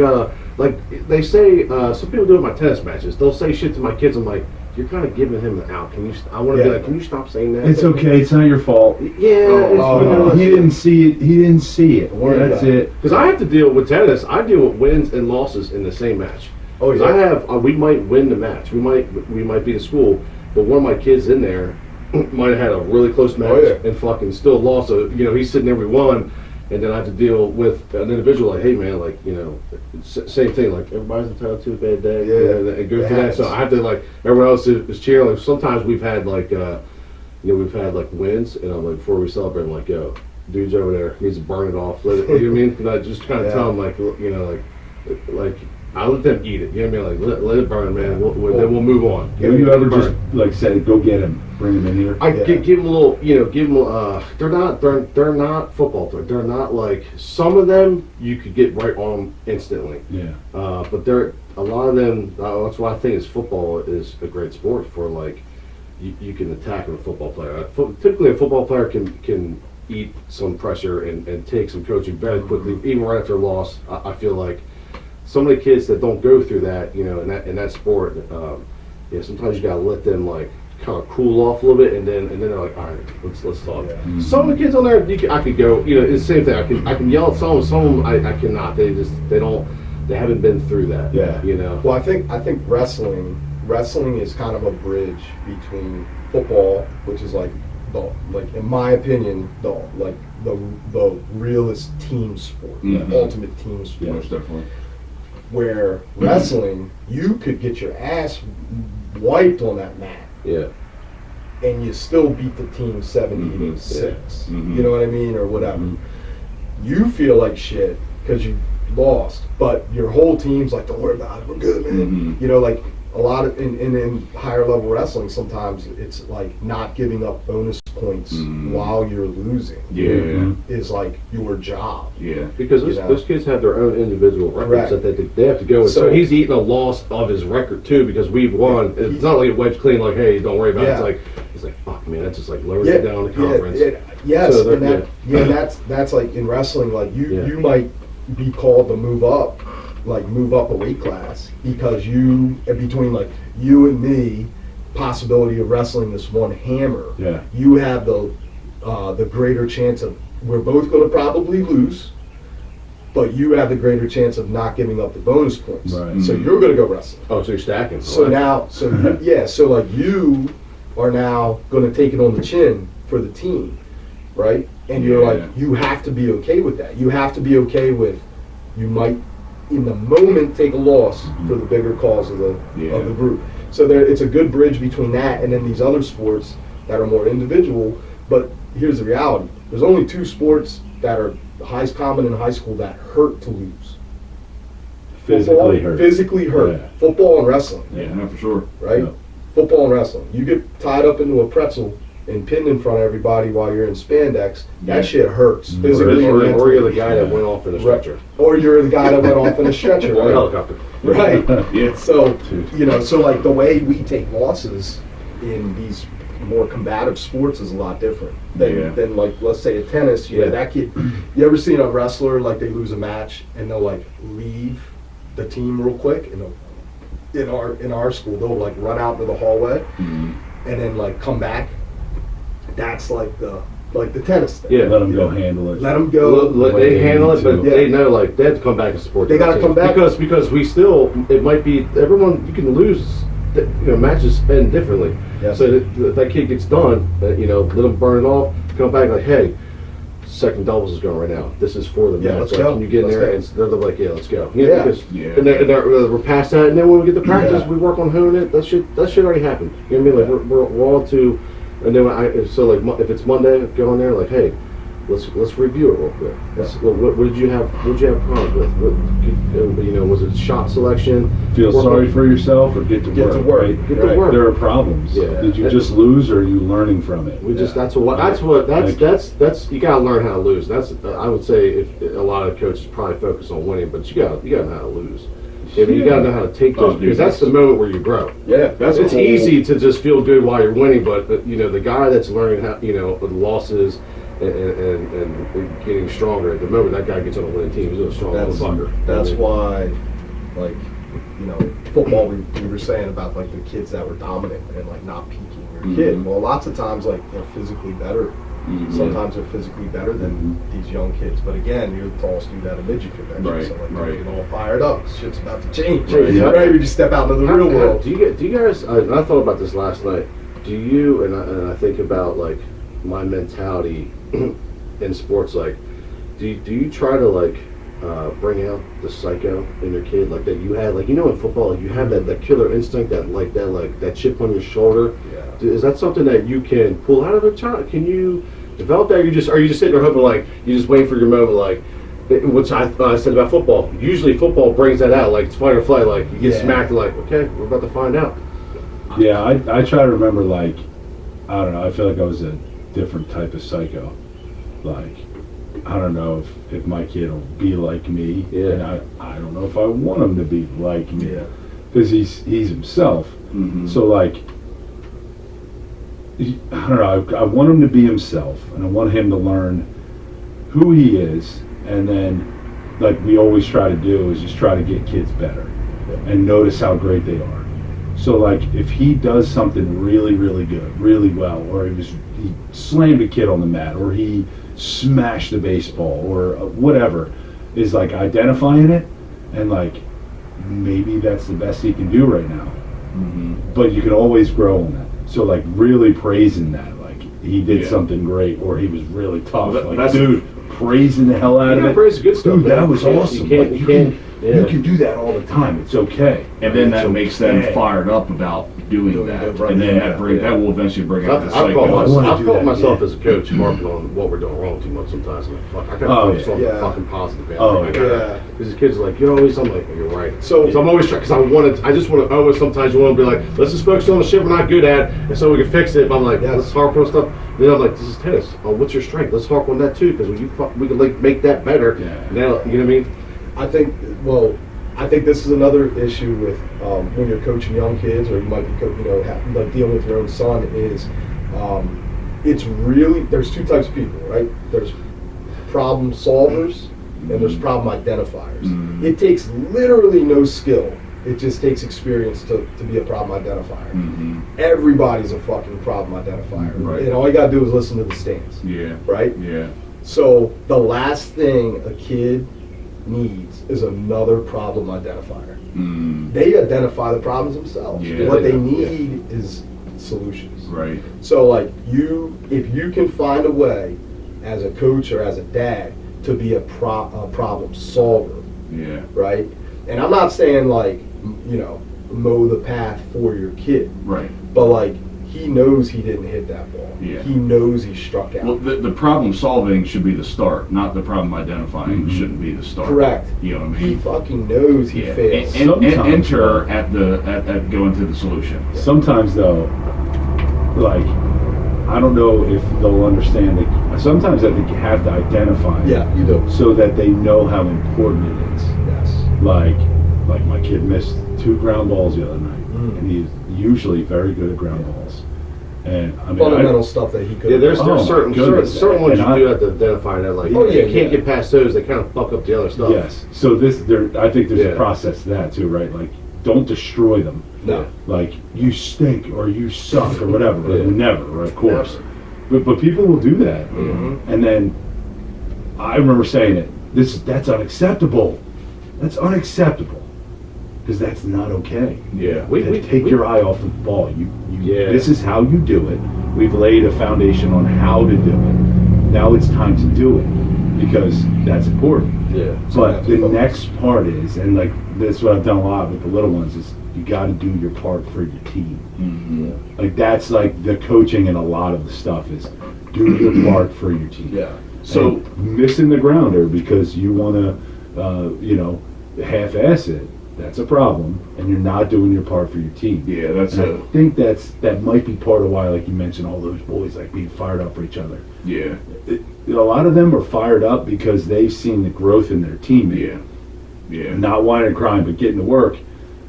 they say, some people do it in my tennis matches. They'll say shit to my kids. I'm like, you're kind of giving him an out. Can you? I want to be Yeah. like, can you stop saying that? It's okay. It's not your fault. Yeah. Oh, He didn't see it. He didn't see it. Worry That's about it. it. Because I have to deal with tennis. I deal with wins and losses in the same match. Oh, 'Cause yeah. I have, we might win the match. We might be in school, but one of my kids in there might have had a really close match Oh, yeah. and fucking still lost. So, you know, he's sitting there, we won, and then I have to deal with an individual like, hey man, like, you know, same thing. Like everybody's entitled to a bad day. Yeah. You know, and go It through that. So happens. I have to like everyone else is cheering. Like sometimes we've had like, you know, we've had like wins, and I'm like before we celebrate, I'm like, yo, dude's over there needs to burn it off. Let it, you know what I mean? And I just kind of Yeah. tell him like, you know, like I let them eat it. You know what I mean? Like let it burn, man. Then we'll move on. Have you ever just like said, "Go get him, bring him in here"? I Yeah. give them a little, you know, give them. They're not football players. They're not like some of them. You could get right on them instantly. Yeah. But they're a lot of them. That's why I think is football is a great sport for like you can attack a football player. Typically, a football player can eat some pressure and take some coaching very quickly, even right after a loss. I feel like some of the kids that don't go through that, you know, in that sport, yeah, sometimes you gotta let them like kind of cool off a little bit, and then they're like, all right, let's talk. Yeah. Some of the kids on there, I could go, you know, it's the same thing. I can yell at some of them I cannot. They haven't been through that. Yeah. You know. Well, I think wrestling is kind of a bridge between football, which is like in my opinion, the realest team sport, Mhm. the ultimate team sport. Yeah. Most definitely. Where wrestling, you could get your ass wiped on that mat, Yeah. and you still beat the team 70-6. Mhm. You know what I mean, or whatever. Mhm. You feel like shit because you lost, but your whole team's like, "Don't worry about it, we're good, man." Mhm. You know, like a lot of in higher level wrestling, sometimes it's like not giving up bonus points Mhm. while you're losing Yeah. is like your job. Yeah. Because You know. those kids have their own individual records Correct. that they have to go with. So So- he's eating a loss of his record too because we've won. It's not like it wipes clean. Like, hey, don't worry about it. Yeah. It's like fuck, man. That's just like lowers it down the conference. Yes, So and that's like in wrestling, like Yeah. you might be called to move up a weight class because between like you and me, possibility of wrestling this one hammer, Yeah. you have the greater chance of, we're both going to probably lose, but you have the greater chance of not giving up the bonus points. Right. So you're going to go wrestling. Oh, so you're stacking. So Right. now, so like you are now going to take it on the chin for the team, right? And you're Yeah. like, you have to be okay with that. You have to be okay with, you might in the moment take a loss for the bigger cause of the group. So it's a good bridge between that and then these other sports that are more individual. But here's the reality: there's only two sports that are highest common in high school that hurt to lose. Physically hurt. Physically hurt. Yeah. Football and wrestling. Yeah, no, for sure. Right? Yeah. Football and wrestling. You get tied up into a pretzel and pinned in front of everybody while you're in spandex. Yeah. That shit hurts Mm. physically and Or mentally. you're the guy that went off in a stretcher. Or you're the guy that went off in a stretcher. Or a Right? helicopter. Right. Yeah. So, so like the way we take losses in these more combative sports is a lot different than like, let's say a tennis, you know, Yeah. that kid, you ever seen a wrestler, like they lose a match and they'll like leave the team real quick, and in our school, they'll like run out into the hallway Mhm. and then like come back. That's like the tennis thing. Yeah. Let them go handle it. Let them go. They handle it, but Yeah. they know like they have to come back and support. They their gotta team. come back. because we still, it might be everyone. You can lose matches end differently. Yes. So if that kid gets done, let him burn it off. Come back like, hey, second doubles is going right now. This is for the Yeah, match. let's like, go. Can you get in Let's there? go. And they're like, yeah, let's go. Yeah. Because, Yeah. And we're past that. And then when we get to practice, Yeah. we work on honing it. That shit already happened. You know what I mean? Like we're all to. And then if it's Monday, go in there like, hey, let's review it real quick. What did you have? What did you have problems with? Was it shot selection? Feel Work sorry on- for yourself or get to Get work. to work. Right? Get to work. There are problems. Yeah. Did you just lose, or are you learning from it? We just Yeah. that's you gotta learn how to lose. That's I would say if a lot of coaches probably focus on winning, but you gotta know how to lose. You gotta know how to take those because that's the moment where you grow. Yeah, that's It's a whole- easy to just feel good while you're winning, but the guy that's learning how the losses and getting stronger at the moment that guy gets on a winning team, he's a strong motherfucker. That's why, like, football. We were saying about like the kids that were dominant and like not peaking your kid. Well, lots of times like they're physically better. Sometimes they're physically better than these young kids. But again, you're the tallest dude at a midget convention, Right, so like right. you get all fired up. Shit's about to change. Right, yeah. Right? You just step out into the real world. Do you guys? I thought about this last night. Do you and I think about like my mentality in sports. Like, do you try to like bring out the psycho in your kid like that you had? Like in football, like, you have that killer instinct, that chip on your shoulder. Yeah. Is that something that you can pull out of a child? Can you develop that? Or are you just sitting there hoping like you just waiting for your moment like? Which I said about football. Usually football brings that out, like it's fight or flight. Like you get smacked, like okay, we're about to find out. Yeah, I try to remember, like, I don't know, I feel like I was a different type of psycho. Like, I don't know if my kid will be like me. Yeah. And I don't know if I want him to be like me. Yeah. Because he's himself. So, like, I don't know, I want him to be himself. And I want him to learn who he is. And then, like we always try to do, is just try to get kids better. And notice how great they are. So like if he does something really, really good, really well, or he slammed a kid on the mat, or he smashed the baseball, or whatever, is like identifying it and like maybe that's the best he can do right now. But you can always grow on that. So like really praising that, like he did something great, or he was really tough. Well, like that's- dude, praising the hell out of it. Praise the good stuff. Dude, man. that was awesome. You can't. You can do that all the time. It's okay. And then that It's makes okay. them fired up about doing that, it, right. and then Yeah, that will eventually bring out the I've caught psycho. wanna I've do caught that, myself yeah. as a coach harping on what we're doing wrong too much sometimes. I'm like, fuck, I gotta Oh, focus on yeah. the fucking positive. Man. Oh, I gotta, yeah. Because the kids are like, you're always. I'm like, you're right. So- I'm always trying because I just want to always. Sometimes you want to be like, let's just focus on the shit we're not good at, and so we can fix it. But I'm like, Yes. let's harp on stuff. Then I'm like, this is tennis. Oh, what's your strength? Let's harp on that too because we can like make that better. Yeah. Now you know what I mean. I think this is another issue with when you're coaching young kids, or you might be like dealing with your own son. Is it's really there's two types of people, right? There's problem solvers and there's problem identifiers. It takes literally no skill. It just takes experience to be a problem identifier. Everybody's a fucking problem identifier, Right. and all you gotta do is listen to the stance, Yeah. right? Yeah. So the last thing a kid needs is another problem identifier. They identify the problems themselves. Yeah, What they they do, yeah. need is solutions. Right. So like if you can find a way as a coach or as a dad to be a problem solver, Yeah. right? And I'm not saying like, mow the path for your kid, Right. but like he knows he didn't hit that ball. Yeah. He knows he struck out. Well, the problem solving should be the start, not the problem identifying shouldn't be the start. Correct. You know what I He mean? fucking knows he Yeah. fails. And Sometimes, enter at going to the solution. Sometimes though, like I don't know if they'll understand it. Sometimes I think you have to identify it Yeah, you do. so that they know how important it is. Yes. Like my kid missed 2 ground balls the other night, and he's usually very good at ground balls. And I mean, Fundamental stuff that he could. Yeah, there's Oh, my certain goodness. certain ones And you I- do have to identify that like Oh, yeah, you can't yeah. get past those. They kind of fuck up the other stuff. yes. So I think there's Yeah. a process to that too, right? Like, don't destroy them. No. Like you stink or you suck or whatever. Like, Yeah. never, of course. But people will do that, and then I remember saying it. That's unacceptable. That's unacceptable. because that's not okay. Yeah. We Take your eye off the ball. Yeah. This is how you do it. We've laid a foundation on how to do it. Now it's time to do it because that's important. Yeah. But the next part is, and like that's what I've done a lot with the little ones, is you got to do your part for your team. Mm-hmm. Like that's like the coaching and a lot of the stuff is do your part for your team. Yeah. So missing the grounder because you want to, half-ass it, that's a problem, and you're not doing your part for your team. Yeah, that's And I think that might be part of why, like you mentioned, all those boys like being fired up for each other. yeah. A lot of them are fired up because they've seen the growth in their teammate. Yeah. Not whining and crying, but getting to work.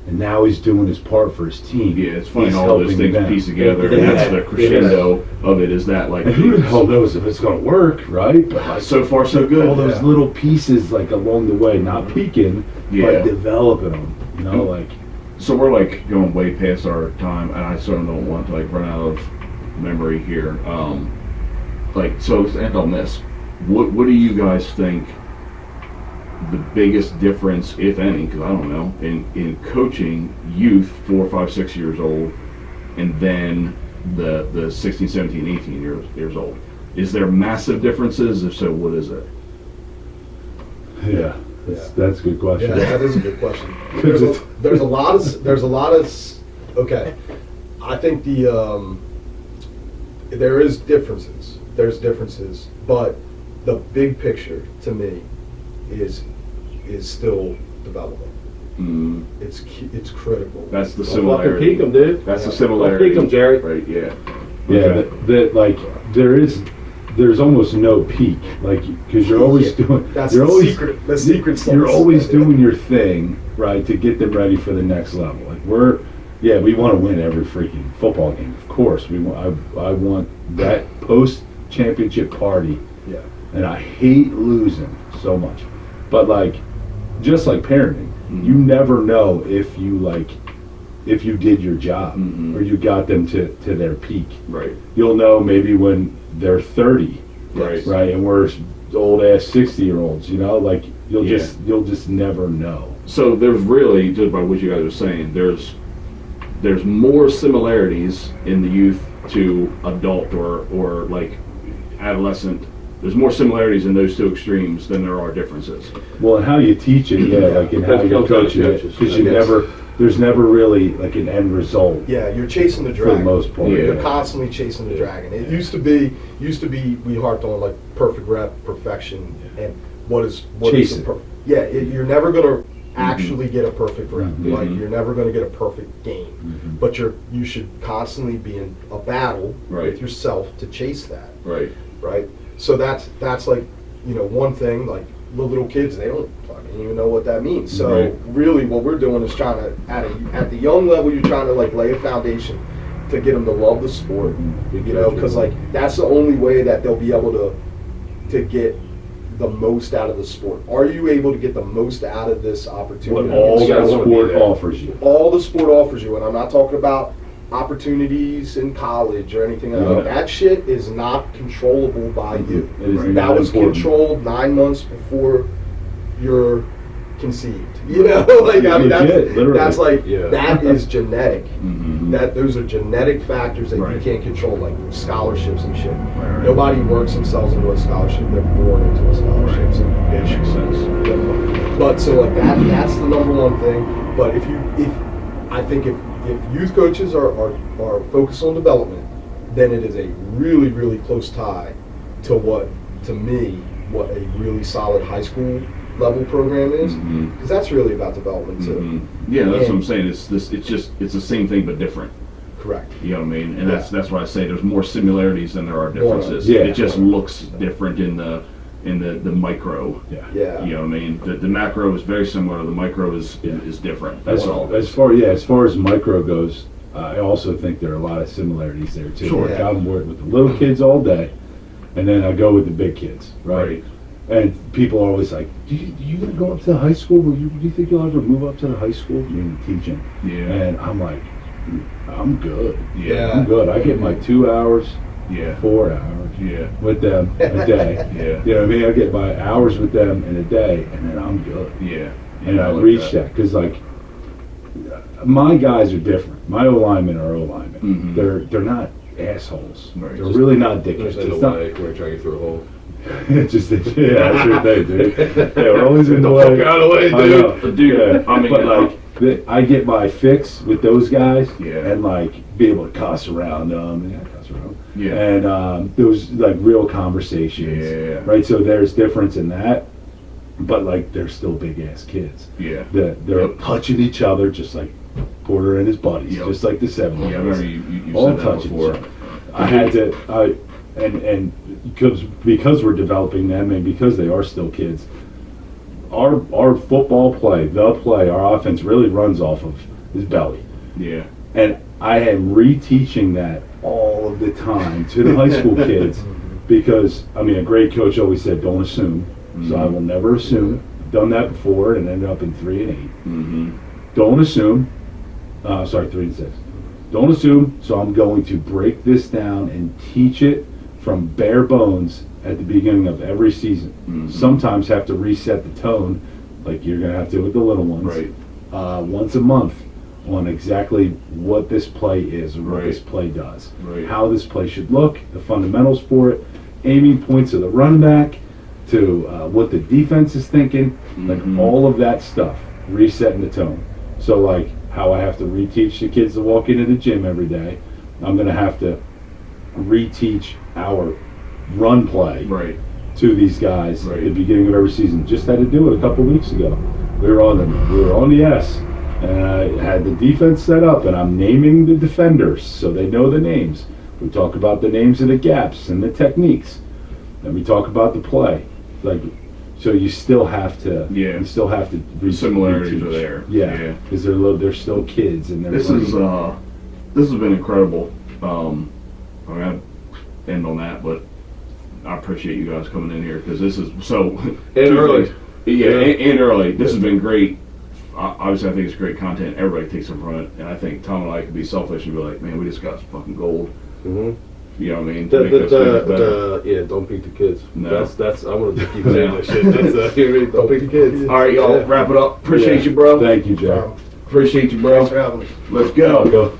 And now he's doing his part for his team. Yeah, it's funny He's how all those helping things them. piece together, Yeah. and that's the crescendo of it. Is that like And who the hell knows if it's going to work, right? But like, so far so good? all those little pieces like along the way, not peaking, Yeah. but developing them. You know, like So we're like going way past our time, and I sort of don't want to like run out of memory here. So let's end on this. What do you guys think the biggest difference, if any, because I don't know, in coaching youth 4, 5, 6 years old, and then the 16, 17, 18 years old? Is there massive differences? If so, what is it? yeah, that's a good question. Yeah, that is a good question. Because it's- There's a lot of okay. I think there is differences. There's differences, but the big picture to me is still development. Mm, It's critical. that's the Fucking similarity. peak 'em, dude. That's the Yeah. similarity. Peak 'em, Jerry. Right? Yeah. Yeah, Okay. that like there's almost no peak, like because you're always doing. That's you're the always, secret. The secret sauce. You're always doing your thing, right, to get them ready for the next level. Like we want to win every freaking football game. Of course, we want. I want that post championship party, Yeah. and I hate losing so much. But like, just like parenting, you never know if you did your job or you got them to their peak. Right. You'll know maybe when they're 30, Right. right, and we're old ass 60-year-olds. You know, like you'll Yeah. just never know. So there's really, just by what you guys are saying, there's more similarities in the youth to adult or like adolescent. There's more similarities in those two extremes than there are differences. Well, and how you teach it, like in how Depends you on coach it, coaches, because I you guess. there's never really like an end result Yeah, you're chasing the for dragon. the most part. Yeah. You're constantly chasing the dragon. It used to be we harped on like perfect rep, perfection, and what is Chase the it. you're never gonna actually get a perfect rep. Mhm. Like you're never gonna get a perfect game, Mhm. but you should constantly be in a battle Right. with yourself to chase that. Right. Right. So that's like one thing. Like the little kids, they don't fucking even know what that means. So Right. really, what we're doing is trying to at the young level, you're trying to like lay a foundation to get them to love the sport. Because like that's the only way that they'll be able to get the most out of the sport. Are you able to get the most out of this opportunity? What all You gotta the wanna be sport there. offers you. All the sport offers you, and I'm not talking about opportunities in college or anything like No. that. That shit is not controllable by you. It is Right. not That was important. controlled 9 months before you're conceived. Like I mean, Legit, literally. that's like Yeah. that is genetic. Mm-hmm. That those are genetic factors that you Right. can't control, like scholarships and shit. Right. Nobody works themselves into a scholarship; they're born into a scholarship. Right. So That makes sense. But so like that's the number one thing. But if I think if youth coaches are focused on development, then it is a really, really close tie to what a really solid high school level program is, Mhm. because that's really about development too. Mhm. Yeah, that's what I'm saying. It's the same thing but different. Correct. You know what I mean? And that's why I say there's more similarities than there are differences. Yeah. It just looks different in the micro. Yeah. You know what I mean? The macro is very similar. The micro is different. That's all. As far as micro goes, I also think there are a lot of similarities there too. Sure. Like I'm with the little kids all day, and then I go with the big kids, right? Right. And people are always like, "Do you gonna go up to the high school? Do you think you'll ever move up to the high school? You're in teaching." Yeah. And I'm like, I'm good. Yeah. I'm good. I get my 2 hours, Yeah. 4 hours Yeah. with them a day. Yeah. You know what I mean? I get my hours with them in a day, and then I'm good. Yeah. And I like reached that because like my guys are different. My O-linemen are O-linemen. Mhm. They're not assholes. Right. They're really not dickheads. Just in It's the not, way where you're trying to get through a hole. it's just that's your thing, dude. They're always in the way. Fuck out of the way, I know. dude. Dude, Yeah. I mean, but like, I get my fix with those guys, Yeah. and like be able to cuss around them, Yeah. and those like real conversations, Yeah. right? So there's difference in that, but like they're still big ass kids. Yeah. They're Yep. touching each other just like Porter and his buddies, Yep. just like the 70s. Yeah, I remember you All said that touching before. each other. I had to, and because we're developing them, and because they are still kids, our football play, our offense really runs off of his belly, Yeah. and I am reteaching that all of the time to the high school kids, because I mean, a great coach always said, "Don't assume." So I will never assume. I've done that before and ended up in 3-8. Mm-hmm. Don't assume. 3-6. Don't assume. So I'm going to break this down and teach it from bare bones at the beginning of every season. Mhm. Sometimes have to reset the tone, like you're going to have to with the little ones. Right. Once a month on exactly what this play is or what Right. this play does. Right. How this play should look, the fundamentals for it, aiming points of the run back, to what the defense is thinking, like Mhm. all of that stuff, resetting the tone. So like how I have to reteach the kids to walk into the gym every day, I'm gonna have to reteach our run play Right. to these guys Right. at the beginning of every season. Just had to do it a couple weeks ago. We were on the S, and I had the defense set up, and I'm naming the defenders so they know the names. We talk about the names of the gaps and the techniques, and we talk about the play. Like, so you still have to, Yeah. you still have to. The similarities reteach. are there. Yeah, Yeah. because they're still kids, and they're This learning. has been incredible. I'm gonna end on that, but I appreciate you guys coming in here because this is so And early. Yeah, Yeah. and early. This has been great. Obviously, I think it's great content. Everybody takes it from it, and I think Tom and I could be selfish and be like, "Man, we just got some fucking gold." Mm-hmm. You know what I mean? To make us better. Yeah, don't beat the kids. No. That's I'm gonna keep saying that shit. That's don't beat the kids. All right, y'all, Yeah. wrap it up. Appreciate Yeah. you, bro. Thank you, Joe. Appreciate you, bro. Thanks for having me. Let's go. Go.